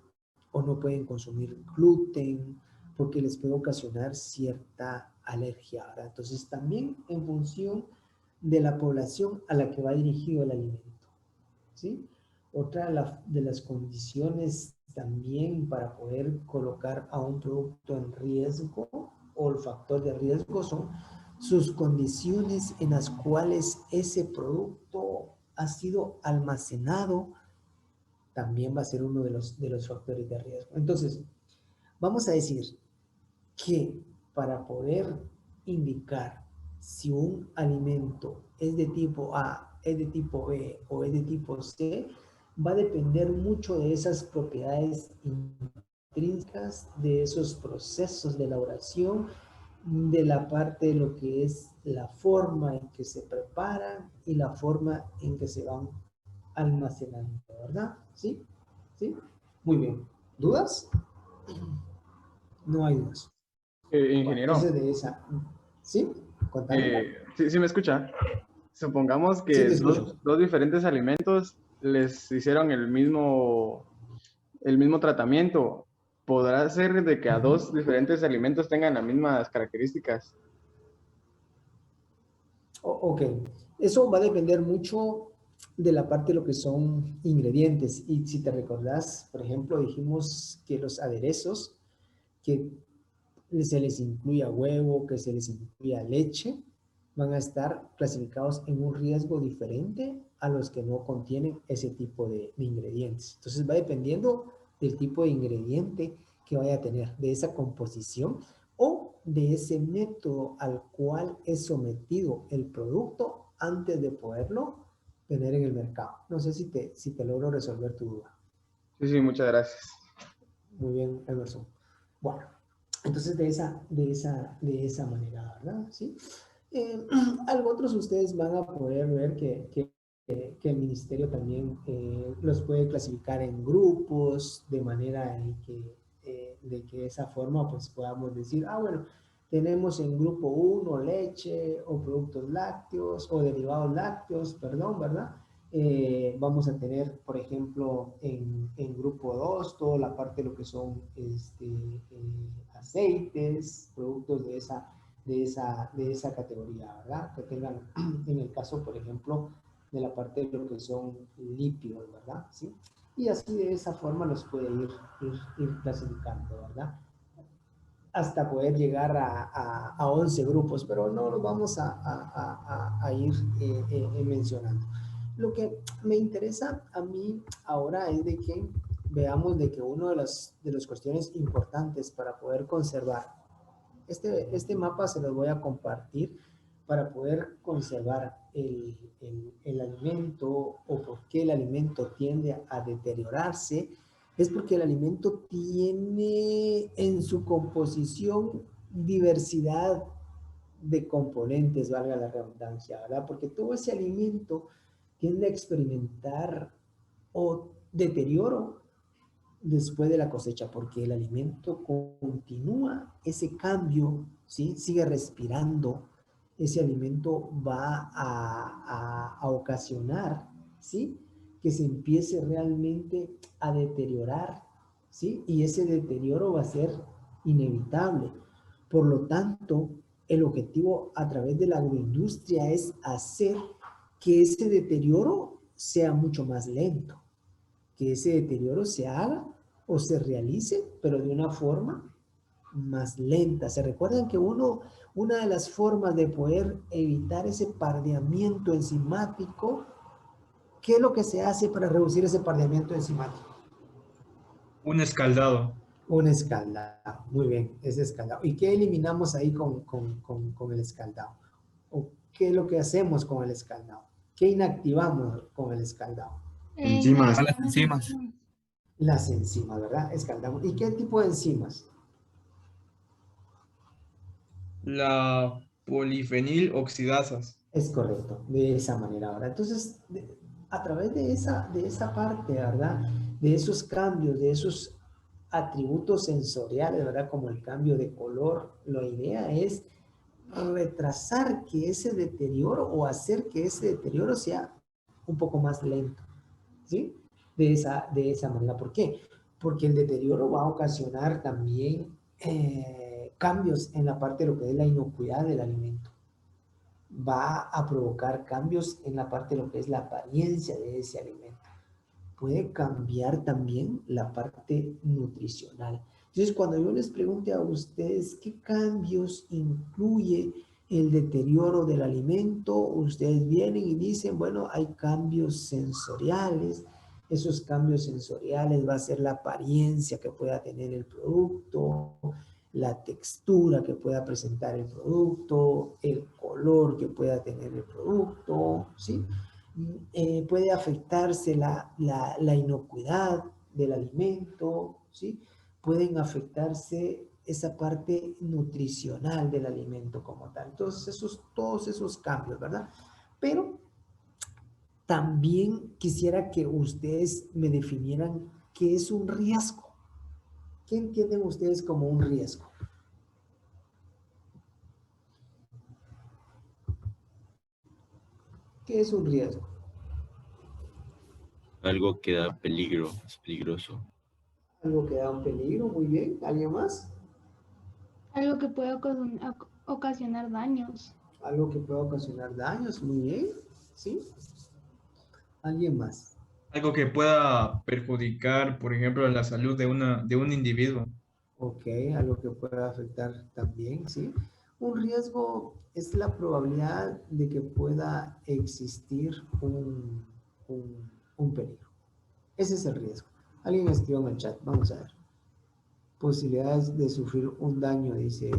Speaker 1: o no pueden consumir gluten porque les puede ocasionar cierta alergia, ¿verdad? Entonces, también en función de la población a la que va dirigido el alimento, ¿sí? Otra de las condiciones también para poder colocar a un producto en riesgo o el factor de riesgo son sus condiciones en las cuales ese producto ha sido almacenado, también va a ser uno de los factores de riesgo. Entonces, vamos a decir que para poder indicar si un alimento es de tipo A, es de tipo B o es de tipo C, va a depender mucho de esas propiedades intrínsecas, de esos procesos de elaboración, de la parte de lo que es la forma en que se preparan y la forma en que se van almacenando, ¿verdad? ¿Sí? ¿Sí? Muy bien. ¿Dudas? No hay dudas.
Speaker 2: Ingeniero.
Speaker 1: Bueno, entonces de esa, ¿sí?
Speaker 2: Sí me escucha. Supongamos que
Speaker 1: sí,
Speaker 2: dos diferentes alimentos les hicieron el mismo tratamiento. ¿Podrá ser de que a dos diferentes alimentos tengan las mismas características?
Speaker 1: Ok, eso va a depender mucho de la parte de lo que son ingredientes. Y si te recordás, por ejemplo, dijimos que los aderezos, que se les incluya huevo, que se les incluya leche, van a estar clasificados en un riesgo diferente a los que no contienen ese tipo de ingredientes. Entonces va dependiendo del tipo de ingrediente que vaya a tener, de esa composición o de ese método al cual es sometido el producto antes de poderlo tener en el mercado. No sé si te logro resolver tu duda.
Speaker 2: Sí, muchas gracias.
Speaker 1: Muy bien, Emerson. Bueno, entonces de esa manera, ¿verdad? ¿Sí? Algo otros ustedes van a poder ver que el ministerio también los puede clasificar en grupos de manera en de que de esa forma pues podamos decir, bueno, tenemos en grupo 1 leche o productos lácteos o derivados lácteos, perdón, ¿verdad? Vamos a tener, por ejemplo, en grupo 2, toda la parte de lo que son aceites, productos de esa categoría, ¿verdad? Que tengan, en el caso, por ejemplo, de la parte de lo que son lípidos, ¿verdad? ¿Sí? Y así de esa forma los puede ir clasificando, ¿verdad? Hasta poder llegar a 11 grupos, pero no los vamos a ir mencionando. Lo que me interesa a mí ahora es de que veamos de que una de las cuestiones importantes para poder conservar, este mapa se los voy a compartir para poder conservar el alimento o por qué el alimento tiende a deteriorarse, es porque el alimento tiene en su composición diversidad de componentes, valga la redundancia, ¿verdad? Porque todo ese alimento tiende a experimentar o deterioro después de la cosecha, porque el alimento continúa ese cambio, ¿sí? Sigue respirando, ese alimento va a ocasionar, ¿sí? Que se empiece realmente a deteriorar, ¿sí? Y ese deterioro va a ser inevitable. Por lo tanto, el objetivo a través de la agroindustria es hacer que ese deterioro sea mucho más lento, que ese deterioro se haga o se realice, pero de una forma más lenta. ¿Se recuerdan que una de las formas de poder evitar ese pardeamiento enzimático, qué es lo que se hace para reducir ese pardeamiento enzimático?
Speaker 8: Un escaldado.
Speaker 1: Un escaldado, muy bien, ese escaldado. ¿Y qué eliminamos ahí con el escaldado? ¿O qué es lo que hacemos con el escaldado? ¿Qué inactivamos con el escaldado?
Speaker 8: Enzimas.
Speaker 7: Las enzimas.
Speaker 1: Las enzimas, ¿verdad? Escaldamos. ¿Y qué tipo de enzimas?
Speaker 8: La polifenil oxidasas.
Speaker 1: Es correcto, de esa manera, ¿verdad? Entonces, a través de esa parte, ¿verdad? De esos cambios, de esos atributos sensoriales, ¿verdad? Como el cambio de color, la idea es retrasar que ese deterioro o hacer que ese deterioro sea un poco más lento, ¿sí? De esa manera. ¿Por qué? Porque el deterioro va a ocasionar también cambios en la parte de lo que es la inocuidad del alimento. Va a provocar cambios en la parte de lo que es la apariencia de ese alimento. Puede cambiar también la parte nutricional. Entonces, cuando yo les pregunte a ustedes qué cambios incluye el deterioro del alimento, ustedes vienen y dicen, bueno, hay cambios sensoriales. Esos cambios sensoriales va a ser la apariencia que pueda tener el producto, la textura que pueda presentar el producto, el color que pueda tener el producto, ¿sí? Puede afectarse la inocuidad del alimento, ¿sí? Pueden afectarse esa parte nutricional del alimento como tal. Entonces, todos esos cambios, ¿verdad? Pero también quisiera que ustedes me definieran qué es un riesgo. ¿Qué entienden ustedes como un riesgo? ¿Qué es un riesgo?
Speaker 11: Algo que da peligro, es peligroso.
Speaker 1: Algo que da un peligro, muy bien. ¿Alguien más?
Speaker 4: Algo que puede ocasionar daños.
Speaker 1: Algo que pueda ocasionar daños, muy bien. ¿Sí? ¿Alguien más?
Speaker 8: Algo que pueda perjudicar, por ejemplo, la salud de un individuo.
Speaker 1: Ok, algo que pueda afectar también, ¿sí? Un riesgo es la probabilidad de que pueda existir un peligro. Ese es el riesgo. Alguien escribió en el chat, vamos a ver. Posibilidades de sufrir un daño, dice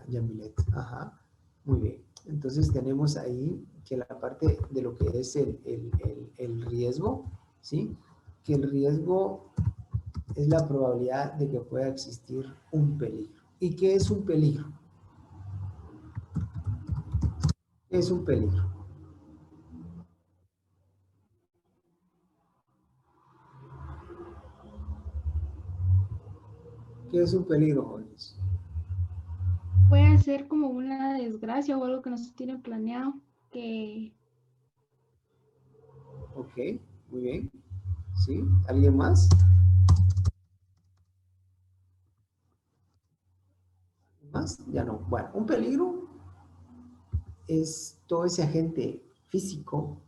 Speaker 1: Yamilet. Ajá, muy bien. Entonces tenemos ahí que la parte de lo que es el riesgo, ¿sí? Que el riesgo es la probabilidad de que pueda existir un peligro. ¿Y qué es un peligro? ¿Qué es un peligro? ¿Qué es un peligro, jóvenes?
Speaker 4: Puede ser como una desgracia o algo que no se tiene planeado, que
Speaker 1: Ok, muy bien. ¿Sí? ¿Alguien más? ¿Más? Ya no. Bueno, un peligro es todo ese agente físico,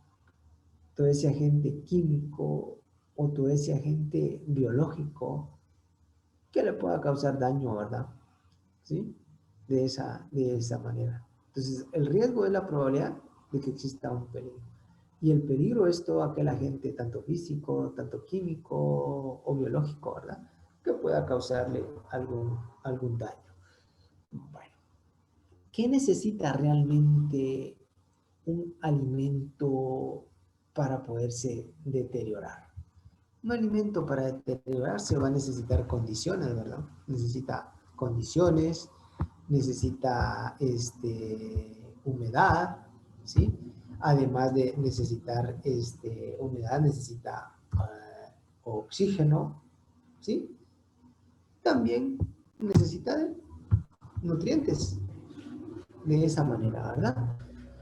Speaker 1: todo ese agente químico o todo ese agente biológico que le pueda causar daño, ¿verdad? ¿Sí? De esa manera. Entonces, el riesgo es la probabilidad de que exista un peligro. Y el peligro es todo aquel agente, tanto físico, tanto químico o biológico, ¿verdad? Que pueda causarle algún daño. Bueno, ¿qué necesita realmente un alimento para poderse deteriorar? Un alimento para deteriorarse va a necesitar condiciones, ¿verdad? Necesita condiciones, necesita humedad, ¿sí? Además de necesitar humedad, necesita oxígeno, ¿sí? También necesita de nutrientes de esa manera, ¿verdad?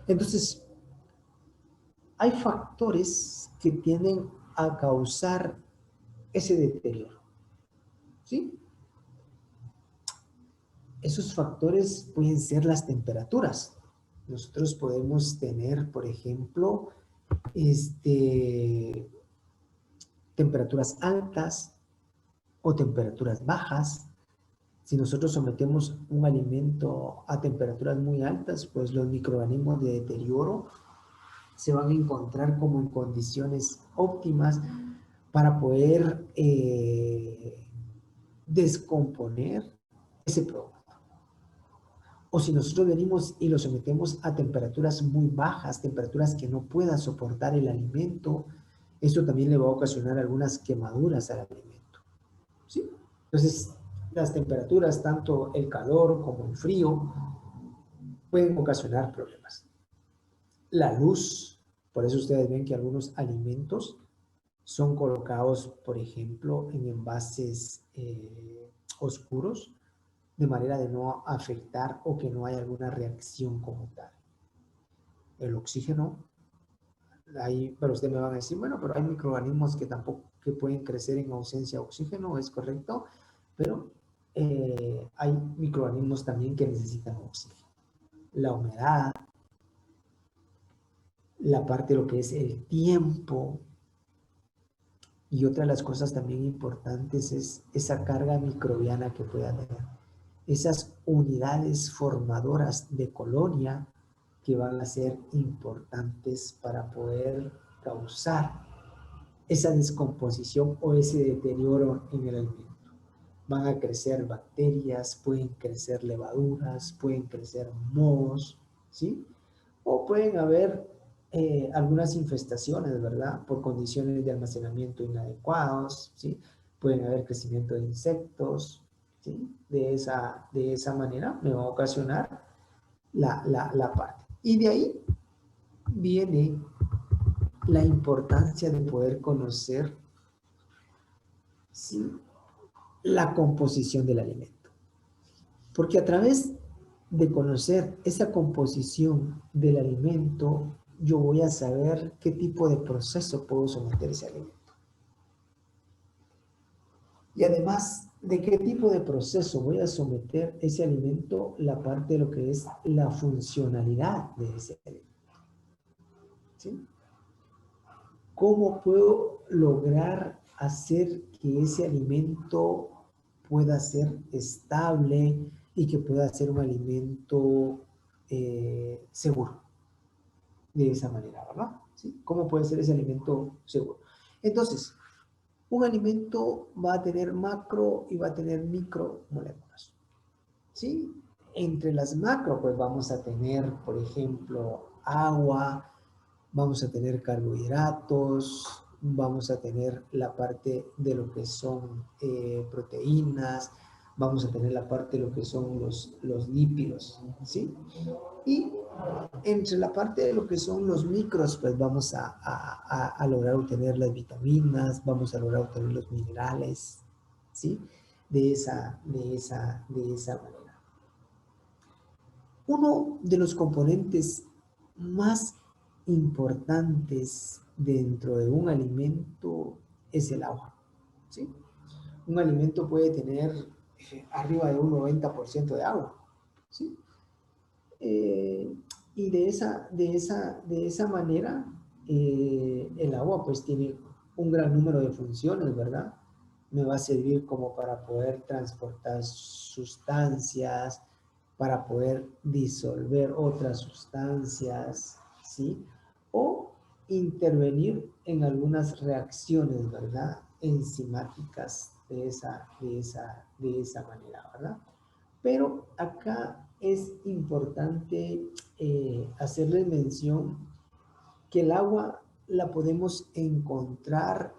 Speaker 1: Entonces, hay factores que tienden a causar ese deterioro, ¿sí? Esos factores pueden ser las temperaturas. Nosotros podemos tener, por ejemplo, temperaturas altas o temperaturas bajas. Si nosotros sometemos un alimento a temperaturas muy altas, pues los microorganismos de deterioro se van a encontrar como en condiciones óptimas para poder descomponer ese producto. O si nosotros venimos y lo sometemos a temperaturas muy bajas, temperaturas que no pueda soportar el alimento, eso también le va a ocasionar algunas quemaduras al alimento, ¿sí? Entonces, las temperaturas, tanto el calor como el frío, pueden ocasionar problemas. La luz, por eso ustedes ven que algunos alimentos son colocados, por ejemplo, en envases oscuros, de manera de no afectar o que no haya alguna reacción como tal. El oxígeno, pero ustedes me van a decir, bueno, pero hay microorganismos que tampoco que pueden crecer en ausencia de oxígeno, es correcto, pero hay microorganismos también que necesitan oxígeno. La humedad, la parte de lo que es el tiempo, y otra de las cosas también importantes es esa carga microbiana que pueda tener. Esas unidades formadoras de colonia que van a ser importantes para poder causar esa descomposición o ese deterioro en el alimento. Van a crecer bacterias, pueden crecer levaduras, pueden crecer mohos, ¿sí? O pueden haber algunas infestaciones, ¿verdad? Por condiciones de almacenamiento inadecuados, ¿sí? Pueden haber crecimiento de insectos, ¿sí? De esa manera me va a ocasionar la parte. Y de ahí viene la importancia de poder conocer, ¿sí?, la composición del alimento. Porque a través de conocer esa composición del alimento, yo voy a saber qué tipo de proceso puedo someter ese alimento. Y además de qué tipo de proceso voy a someter ese alimento, la parte de lo que es la funcionalidad de ese alimento, ¿sí? ¿Cómo puedo lograr hacer que ese alimento pueda ser estable y que pueda ser un alimento seguro? De esa manera, ¿verdad? ¿Sí? ¿Cómo puede ser ese alimento seguro? Entonces, un alimento va a tener macro y va a tener micromoléculas, ¿sí? Entre las macro, pues vamos a tener, por ejemplo, agua, vamos a tener carbohidratos, vamos a tener la parte de lo que son proteínas, vamos a tener la parte de lo que son los lípidos, ¿sí? Y entre la parte de lo que son los micros, pues vamos a lograr obtener las vitaminas, vamos a lograr obtener los minerales, ¿sí? De esa manera. Uno de los componentes más importantes dentro de un alimento es el agua, ¿sí? Un alimento puede tener arriba de un 90% de agua, ¿sí? Y de esa manera, el agua pues tiene un gran número de funciones, ¿verdad? Me va a servir como para poder transportar sustancias, para poder disolver otras sustancias, ¿sí? O intervenir en algunas reacciones, ¿verdad? Enzimáticas de esa manera, ¿verdad? Pero acá es importante hacerles mención que el agua la podemos encontrar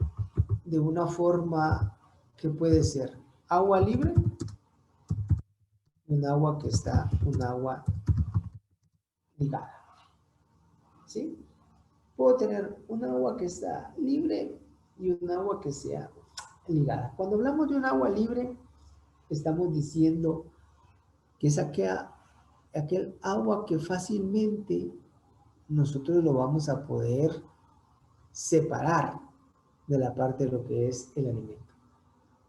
Speaker 1: de una forma que puede ser agua libre, un agua que está, un agua ligada, ¿sí? Puedo tener un agua que está libre y un agua que sea ligada. Cuando hablamos de un agua libre, estamos diciendo que es aquel agua que fácilmente nosotros lo vamos a poder separar de la parte de lo que es el alimento.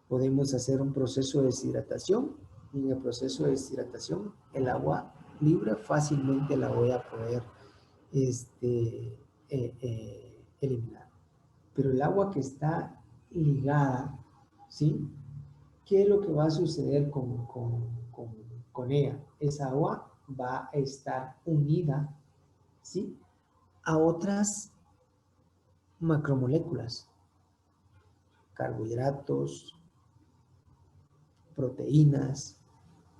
Speaker 1: Podemos hacer un proceso de deshidratación y en el proceso de deshidratación el agua libre fácilmente la voy a poder eliminar. Pero el agua que está ligada, ¿sí? ¿Qué es lo que va a suceder con ella? Esa agua va a estar unida, ¿sí? A otras macromoléculas, carbohidratos, proteínas,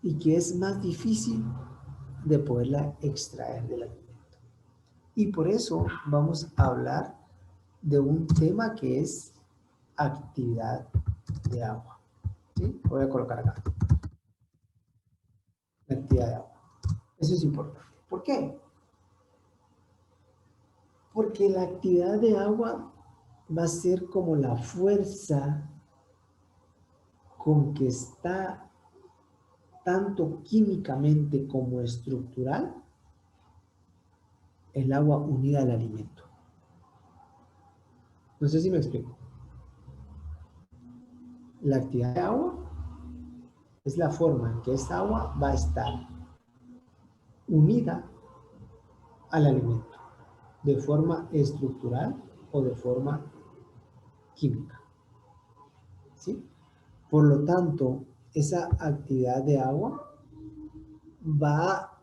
Speaker 1: y que es más difícil de poderla extraer del alimento. Y por eso vamos a hablar de un tema que es actividad de agua. ¿Sí? Lo voy a colocar acá. La actividad de agua. Eso es importante. ¿Por qué? Porque la actividad de agua va a ser como la fuerza con que está tanto químicamente como estructural el agua unida al alimento. No sé si me explico. La actividad de agua es la forma en que esta agua va a estar unida al alimento, de forma estructural o de forma química. ¿Sí? Por lo tanto, esa actividad de agua va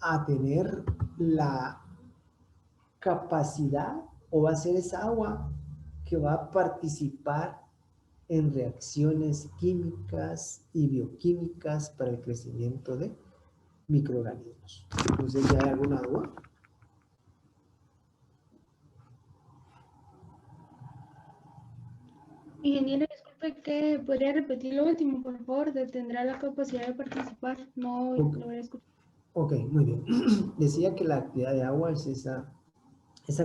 Speaker 1: a tener la capacidad o va a ser esa agua que va a participar en reacciones químicas y bioquímicas para el crecimiento de microorganismos. No sé si hay alguna duda.
Speaker 4: Ingeniero, disculpe, que podría repetir lo último, por favor. Tendrá la capacidad de participar. No logré escuchar.
Speaker 1: Ok, muy bien. Decía que la actividad de agua es esa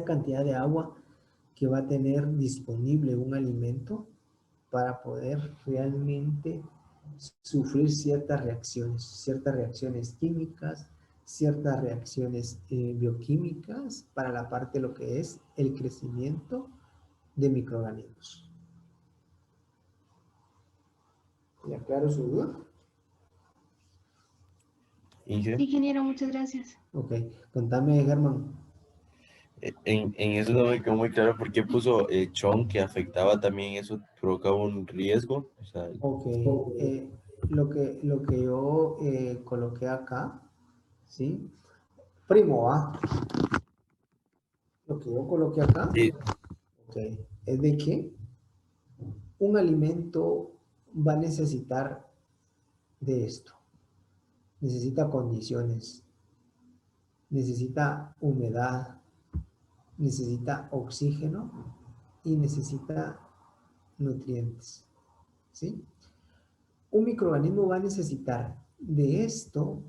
Speaker 1: cantidad de agua que va a tener disponible un alimento para poder realmente sufrir ciertas reacciones químicas, ciertas reacciones bioquímicas para la parte de lo que es el crecimiento de microorganismos. ¿Le aclaro su duda?
Speaker 4: Ingeniero, muchas gracias.
Speaker 1: Ok, contame, Germán.
Speaker 11: En eso no me quedó muy claro por qué puso chon, que afectaba también, eso provocaba un riesgo. O sea,
Speaker 1: Ok, lo que yo coloqué acá, ¿sí? Primo, ¿ah? Lo que yo coloqué acá,
Speaker 11: sí,
Speaker 1: ok, es de que un alimento va a necesitar de esto. Necesita condiciones, necesita humedad, necesita oxígeno y necesita nutrientes, ¿sí? Un microorganismo va a necesitar de esto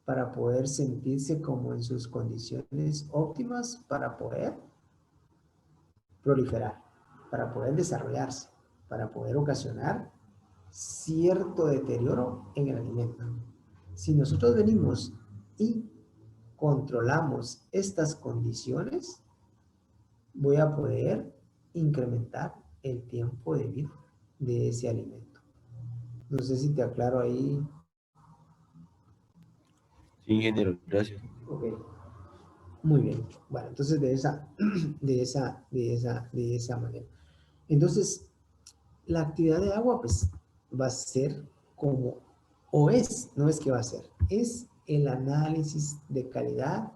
Speaker 1: para poder sentirse como en sus condiciones óptimas para poder proliferar, para poder desarrollarse, para poder ocasionar cierto deterioro en el alimento. Si nosotros venimos y controlamos estas condiciones, voy a poder incrementar el tiempo de vida de ese alimento. No sé si te aclaro ahí.
Speaker 11: Sí, ingeniero, gracias.
Speaker 1: Ok. Muy bien. Bueno, entonces de esa manera. Entonces, la actividad de agua, pues, va a ser como, o es, no es que va a ser, es el análisis de calidad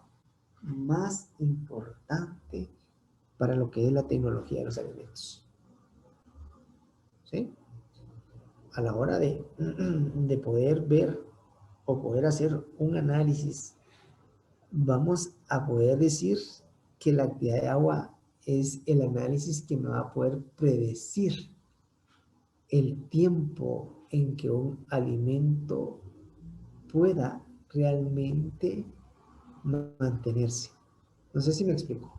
Speaker 1: más importante para lo que es la tecnología de los alimentos. ¿Sí? A la hora de poder ver o poder hacer un análisis, vamos a poder decir que la actividad de agua es el análisis que me va a poder predecir el tiempo en que un alimento pueda realmente mantenerse. No sé si me explico.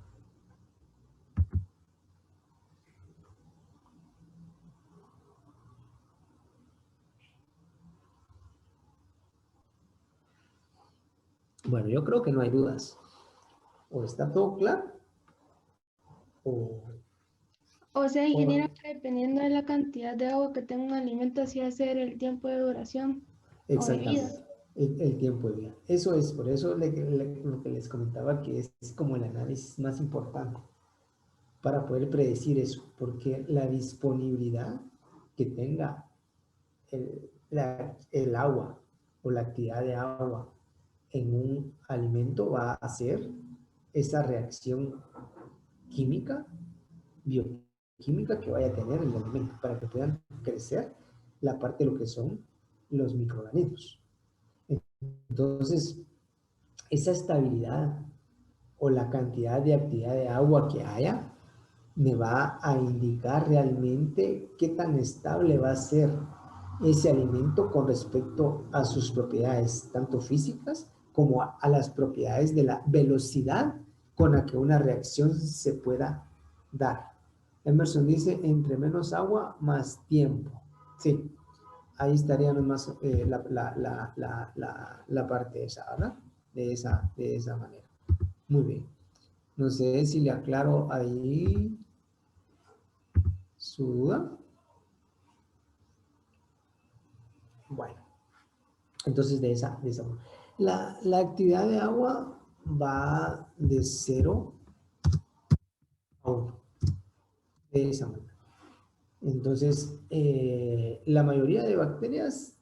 Speaker 1: Bueno, yo creo que no hay dudas. O está todo claro, o...
Speaker 4: O sea, ingeniero, que dependiendo de la cantidad de agua que tenga un alimento, así va a ser el tiempo de duración o de vida.
Speaker 1: Exactamente, el tiempo de vida. Eso es, por eso lo que les comentaba que es como el análisis más importante para poder predecir eso, porque la disponibilidad que tenga el agua o la actividad de agua en un alimento va a hacer esa reacción química, bioquímica que vaya a tener el alimento para que puedan crecer la parte de lo que son los microorganismos. Entonces, esa estabilidad o la cantidad de actividad de agua que haya me va a indicar realmente qué tan estable va a ser ese alimento con respecto a sus propiedades, tanto físicas como a las propiedades de la velocidad con la que una reacción se pueda dar. Emerson dice, entre menos agua, más tiempo. Sí, ahí estaría nomás la parte esa, ¿verdad? De esa manera. Muy bien. No sé si le aclaro ahí su duda. Bueno, entonces de esa manera. La actividad de agua va de 0 a 1. De esa manera. Entonces, la mayoría de bacterias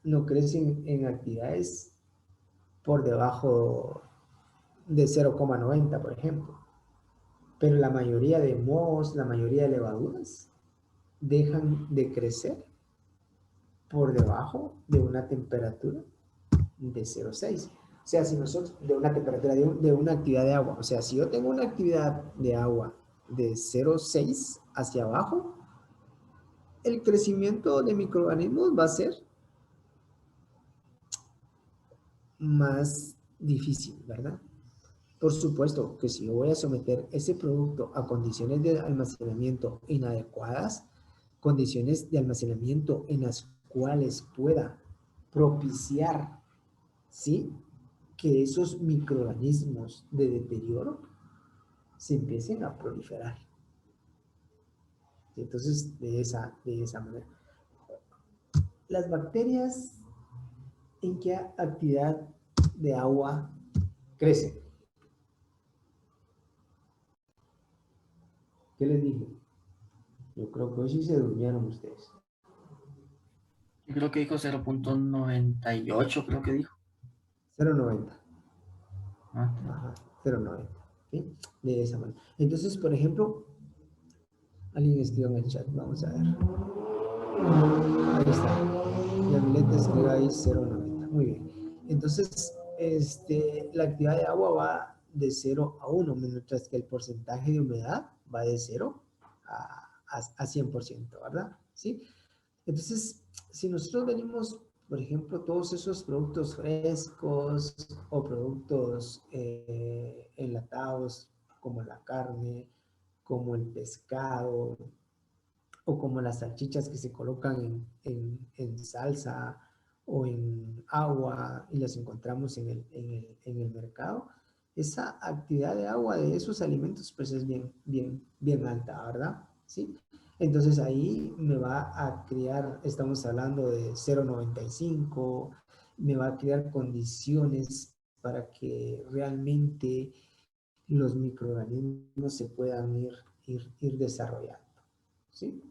Speaker 1: no crecen en actividades por debajo de 0,90, por ejemplo. Pero la mayoría de mohos, la mayoría de levaduras dejan de crecer por debajo de una temperatura de 0,6. O sea, si nosotros, de una temperatura, de una actividad de agua, o sea, si yo tengo una actividad de agua de 0,6 hacia abajo, el crecimiento de microorganismos va a ser más difícil, ¿verdad? Por supuesto que si yo voy a someter ese producto a condiciones de almacenamiento inadecuadas, condiciones de almacenamiento en las cuales pueda propiciar, ¿sí?, que esos microorganismos de deterioro se empiecen a proliferar. Entonces, de esa manera. Las bacterias, ¿en qué actividad de agua crecen? ¿Qué les dije? Yo creo que hoy sí se durmieron ustedes.
Speaker 6: Yo creo que dijo 0.98, creo que dijo.
Speaker 1: 0,90.
Speaker 6: Ah,
Speaker 1: Ajá, 0,90. ¿Sí? De esa manera. Entonces, por ejemplo, alguien escribió en el chat. Vamos a ver. Ahí está. Y Avileta escribió ahí 0,90. Muy bien. Entonces, la actividad de agua va de 0 a 1, mientras que el porcentaje de humedad va de 0 a 100%, ¿verdad? ¿Sí? Entonces, si nosotros venimos, por ejemplo, todos esos productos frescos o productos enlatados, como la carne, como el pescado, o como las salchichas que se colocan en salsa, o en agua y las encontramos en el mercado, esa actividad de agua de esos alimentos pues es bien alta, ¿verdad? ¿Sí? Entonces ahí me va a crear, estamos hablando de 0,95, me va a crear condiciones para que realmente los microorganismos se puedan ir desarrollando, ¿sí?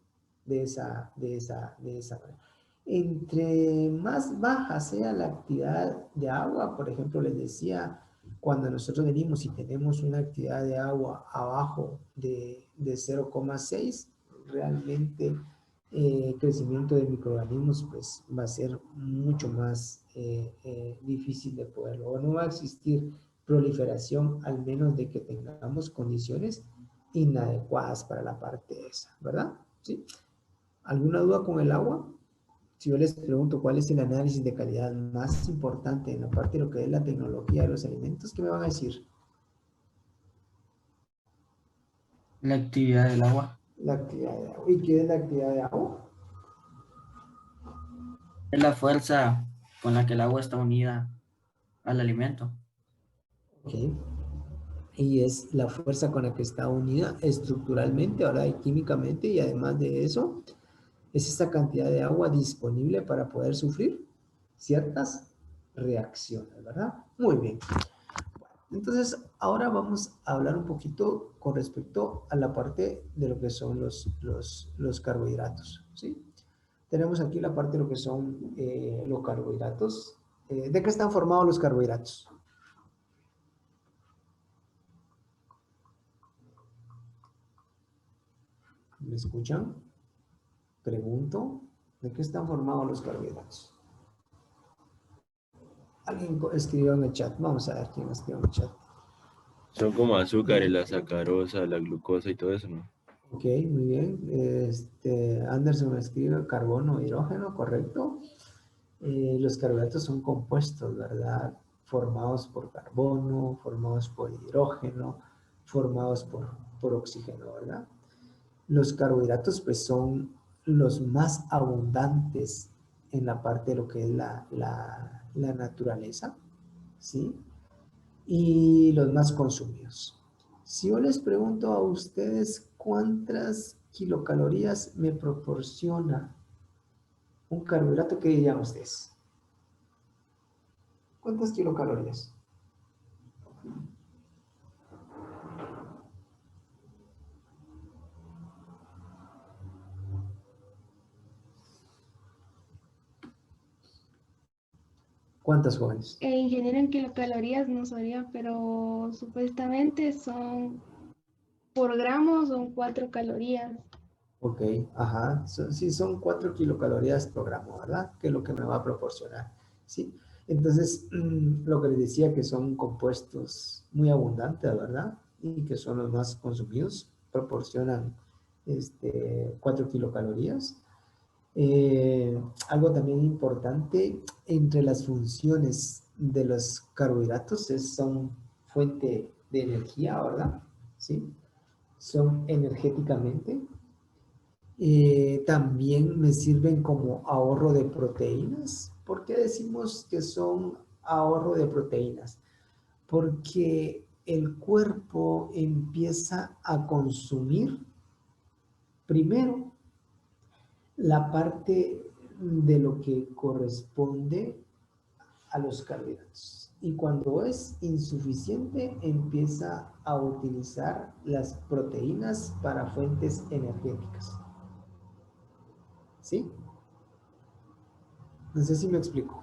Speaker 1: De esa manera. Entre más baja sea la actividad de agua, por ejemplo, les decía, cuando nosotros venimos y tenemos una actividad de agua abajo de 0,6, realmente el crecimiento de microorganismos pues va a ser mucho más difícil de poderlo, o no va a existir proliferación, al menos de que tengamos condiciones inadecuadas para la parte esa, ¿verdad? ¿Sí? ¿Alguna duda con el agua? Si yo les pregunto cuál es el análisis de calidad más importante en la parte de lo que es la tecnología de los alimentos, ¿qué me van a decir?
Speaker 6: La actividad del agua.
Speaker 1: La actividad de agua. ¿Y qué es la actividad de agua?
Speaker 6: Es la fuerza con la que el agua está unida al alimento.
Speaker 1: Ok. Y es la fuerza con la que está unida estructuralmente, ahora y químicamente, y además de eso, es esa cantidad de agua disponible para poder sufrir ciertas reacciones, ¿verdad? Muy bien. Entonces, ahora vamos a hablar un poquito con respecto a la parte de lo que son los carbohidratos, ¿sí? Tenemos aquí la parte de lo que son los carbohidratos. ¿De qué están formados los carbohidratos? ¿Me escuchan? Pregunto, ¿de qué están formados los carbohidratos? Alguien escribió en el chat. Vamos a ver quién escribió en el chat.
Speaker 11: Son como azúcares, la sacarosa, la glucosa y todo eso, ¿no?
Speaker 1: Ok, muy bien. Anderson escribe carbono, hidrógeno, correcto. Los carbohidratos son compuestos, ¿verdad? Formados por carbono, formados por hidrógeno, formados por oxígeno, ¿verdad? Los carbohidratos pues son los más abundantes en la parte de lo que es la naturaleza, ¿sí? Y los más consumidos. Si yo les pregunto a ustedes cuántas kilocalorías me proporciona un carbohidrato, ¿qué dirían ustedes? ¿Cuántas kilocalorías? ¿Cuántas, jóvenes?
Speaker 4: Ingeniero en kilocalorías no sabría, pero supuestamente son por gramo son 4 calorías.
Speaker 1: Ok, ajá. Sí, son 4 kilocalorías por gramo, ¿verdad? Que es lo que me va a proporcionar, ¿sí? Entonces, lo que les decía que son compuestos muy abundantes, ¿verdad? Y que son los más consumidos, proporcionan 4 kilocalorías. Algo también importante entre las funciones de los carbohidratos son fuente de energía, ¿verdad? ¿Sí? Son energéticamente. También me sirven como ahorro de proteínas. ¿Por qué decimos que son ahorro de proteínas? Porque el cuerpo empieza a consumir primero la parte de lo que corresponde a los carbohidratos. Y cuando es insuficiente, empieza a utilizar las proteínas para fuentes energéticas. ¿Sí? No sé si me explico.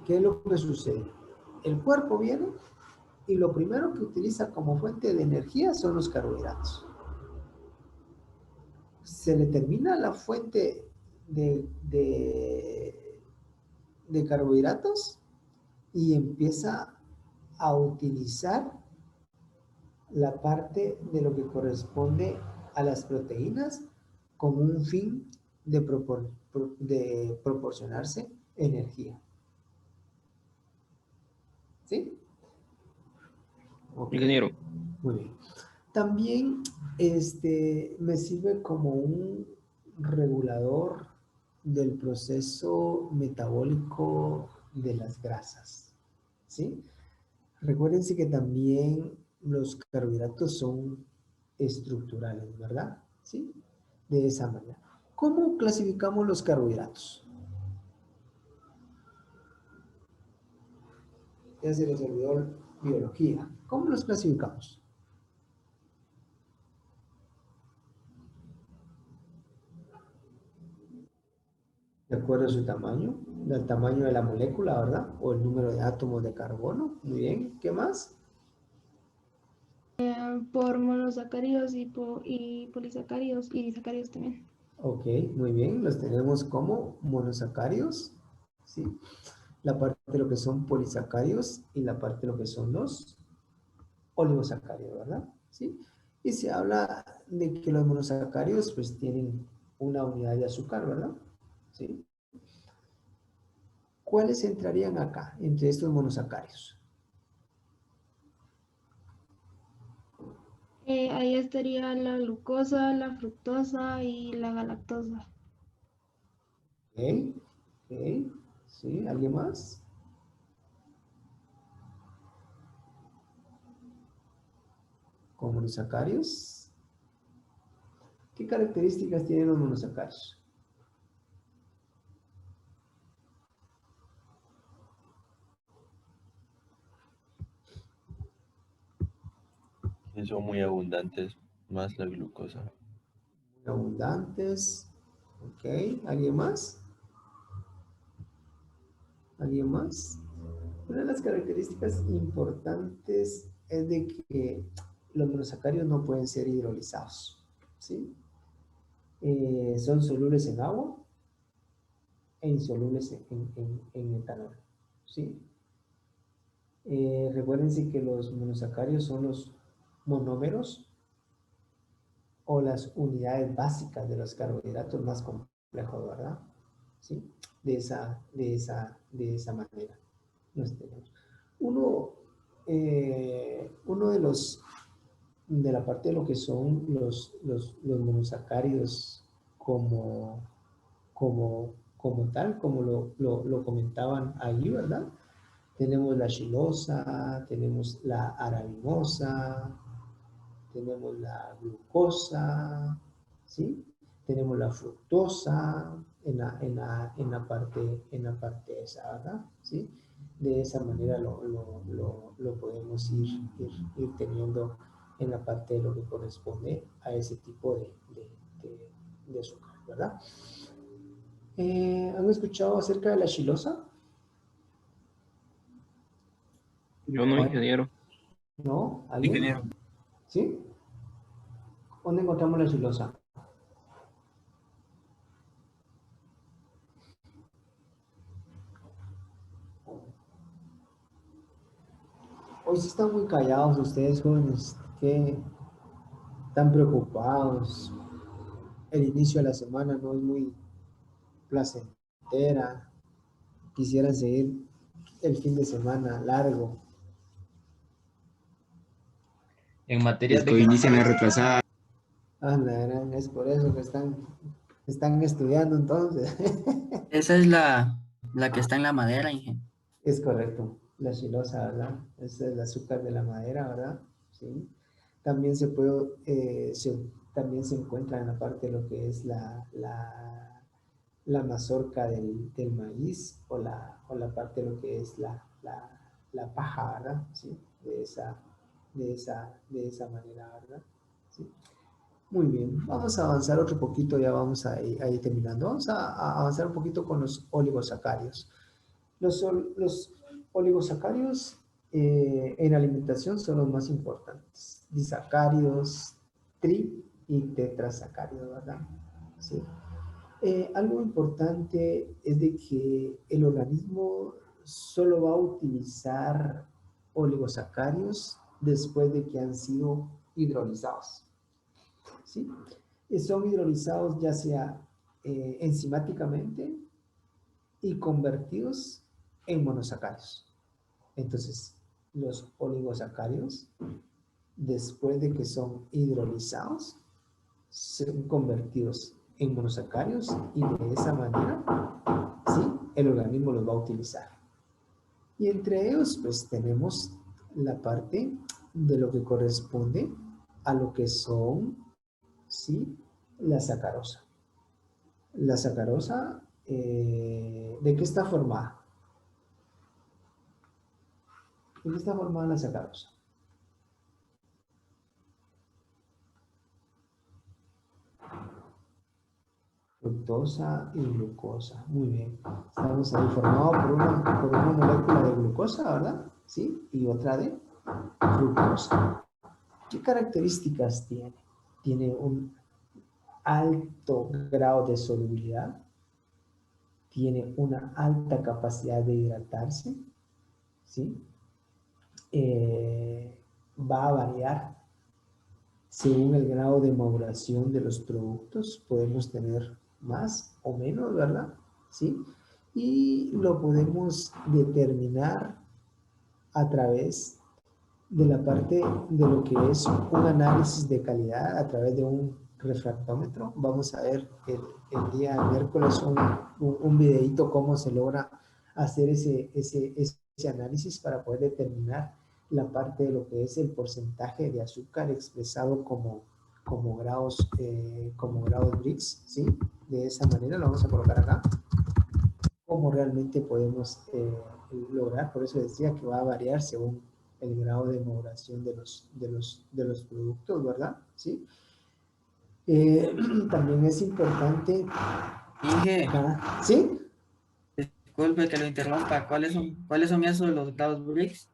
Speaker 1: ¿Qué es lo que sucede? El cuerpo viene y lo primero que utiliza como fuente de energía son los carbohidratos. Se le termina la fuente de carbohidratos y empieza a utilizar la parte de lo que corresponde a las proteínas con un fin de proporcionarse energía. ¿Sí? Okay.
Speaker 12: Ingeniero.
Speaker 1: Muy bien. También me sirve como un regulador del proceso metabólico de las grasas, ¿sí? Recuérdense que también los carbohidratos son estructurales, ¿verdad? ¿Sí? De esa manera. ¿Cómo clasificamos los carbohidratos? Ya se les olvidó biología. ¿Cómo los clasificamos? De acuerdo a su tamaño, del tamaño de la molécula, ¿verdad? O el número de átomos de carbono. Muy bien. ¿Qué más?
Speaker 4: Por monosacáridos y polisacáridos y disacáridos también.
Speaker 1: Ok, muy bien. Los tenemos como monosacáridos, ¿sí? La parte de lo que son polisacáridos y la parte de lo que son los oligosacáridos, ¿verdad? ¿Sí? Y se habla de que los monosacáridos pues tienen una unidad de azúcar, ¿verdad? ¿Sí? ¿Cuáles entrarían acá entre estos monosacáridos?
Speaker 4: Ahí estaría la glucosa, la fructosa y la galactosa.
Speaker 1: Ok, ok, ¿sí? ¿Alguien más? ¿Con monosacáridos? ¿Qué características tienen los monosacáridos?
Speaker 11: Y son muy abundantes, más la glucosa.
Speaker 1: Muy abundantes. Ok, ¿alguien más? ¿Alguien más? Una de las características importantes es de que los monosacáridos no pueden ser hidrolizados, ¿sí? Son solubles en agua e insolubles en etanol, ¿sí? Recuérdense que los monosacáridos son los monómeros o las unidades básicas de los carbohidratos más complejos, ¿verdad? ¿Sí? De esa manera los tenemos. Uno de la parte de lo que son los monosacáridos como tal, como lo comentaban ahí, ¿verdad? Tenemos la xilosa, tenemos la arabinosa, tenemos la glucosa, ¿sí? Tenemos la fructosa en la parte esa, ¿verdad? ¿Sí? De esa manera lo podemos ir teniendo en la parte de lo que corresponde a ese tipo de azúcar, ¿verdad? ¿Han escuchado acerca de la xilosa?
Speaker 12: Yo no, ingeniero.
Speaker 1: ¿No? ¿Alguien?
Speaker 7: Ingeniero.
Speaker 1: ¿Sí? ¿Dónde encontramos la xilosa? Hoy sí están muy callados ustedes, jóvenes. ¿Qué están preocupados? El inicio de la semana no es muy placentera. Quisieran seguir el fin de semana largo.
Speaker 10: En materia
Speaker 5: Es
Speaker 10: de
Speaker 5: que hoy inician a retrasar.
Speaker 1: Ah, la gran, es por eso que están estudiando entonces.
Speaker 6: Esa es la que está en la madera, Inge.
Speaker 1: Es correcto, la xilosa, ¿verdad? Es el azúcar de la madera, ¿verdad? Sí. También también se encuentra en la parte de lo que es la mazorca del maíz o la parte de lo que es la paja, ¿verdad? Sí, de esa manera, ¿verdad? Sí. Muy bien, vamos a avanzar otro poquito, ya vamos a ir terminando. Vamos a avanzar un poquito con los oligosacáridos. Los oligosacáridos en alimentación son los más importantes. Disacáridos, y tetrasacáridos, ¿verdad? ¿Sí? Algo importante es de que el organismo solo va a utilizar oligosacáridos después de que han sido hidrolizados, ¿sí? Y son hidrolizados ya sea enzimáticamente y convertidos en monosacáridos. Entonces, los oligosacáridos, después de que son hidrolizados, son convertidos en monosacáridos y de esa manera, ¿sí? El organismo los va a utilizar. Y entre ellos, pues tenemos la parte de lo que corresponde a lo que son, ¿sí? La sacarosa. La sacarosa, ¿de qué está formada? ¿De qué está formada la sacarosa? Fructosa y glucosa. Muy bien. Estamos ahí formados por una molécula de glucosa, ¿verdad? ¿Sí? Y otra de fructosa. ¿Qué características tiene? Tiene un alto grado de solubilidad. Tiene una alta capacidad de hidratarse. ¿Sí? Va a variar según el grado de maduración de los productos. Podemos tener más o menos, ¿verdad? ¿Sí? Y lo podemos determinar a través de la parte de lo que es un análisis de calidad a través de un refractómetro. Vamos a ver el día miércoles un videito cómo se logra hacer ese análisis para poder determinar la parte de lo que es el porcentaje de azúcar expresado como grados Brix, ¿sí? De esa manera lo vamos a colocar acá. Cómo realmente podemos lograr, por eso decía que va a variar según el grado de maduración de los productos, ¿verdad? ¿Sí? También es importante...
Speaker 6: Inge,
Speaker 1: ¿sí?
Speaker 6: disculpe que lo interrumpa. ¿Cuáles son esos los grados Brix?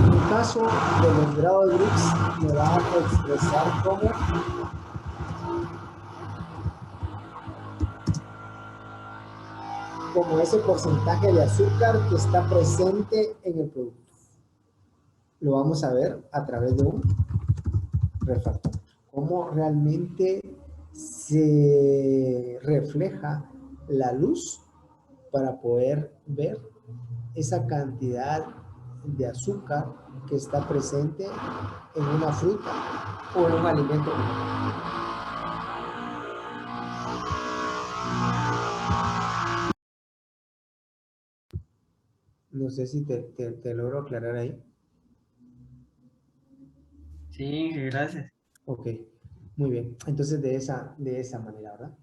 Speaker 1: En el caso de los grados Brix, me va a expresar como ese porcentaje de azúcar que está presente en el producto. Lo vamos a ver a través de un refractómetro. Cómo realmente se refleja la luz para poder ver esa cantidad de azúcar que está presente en una fruta o en un alimento. No sé si te logro aclarar ahí.
Speaker 6: Sí, gracias.
Speaker 1: Ok, muy bien. Entonces de esa manera, ¿verdad?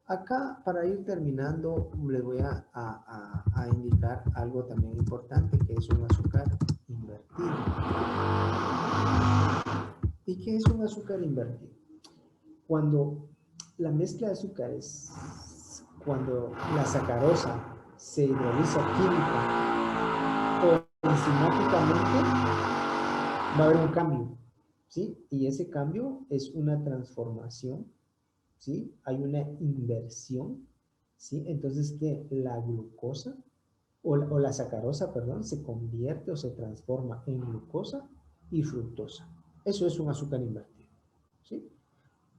Speaker 1: Acá, para ir terminando, les voy a indicar algo también importante, que es un azúcar invertido. ¿Y qué es un azúcar invertido? Cuando la mezcla de azúcares, cuando la sacarosa se hidroliza química o enzimáticamente, va a haber un cambio, ¿sí? Y ese cambio es una transformación, ¿sí? Hay una inversión, ¿sí? Entonces, que la glucosa o la sacarosa, perdón, se convierte o se transforma en glucosa y fructosa. Eso es un azúcar invertido, ¿sí?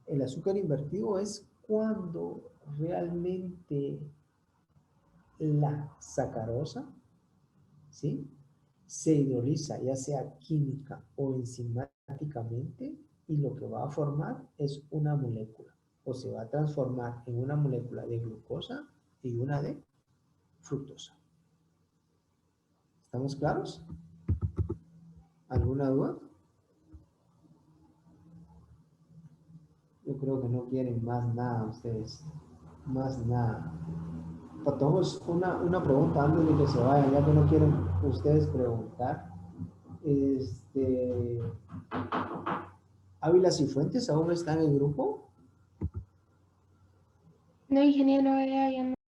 Speaker 1: El azúcar invertido es cuando realmente la sacarosa, ¿sí? Se hidroliza, ya sea química o enzimáticamente, y lo que va a formar es una molécula, o se va a transformar en una molécula de glucosa y una de fructosa. ¿Estamos claros? ¿Alguna duda? Yo creo que no quieren más nada ustedes. Más nada. Tomamos una pregunta antes de que se vayan, ya que no quieren ustedes preguntar. Ávila Cifuentes, ¿aún está en el grupo?
Speaker 4: No, ingeniero, ya no.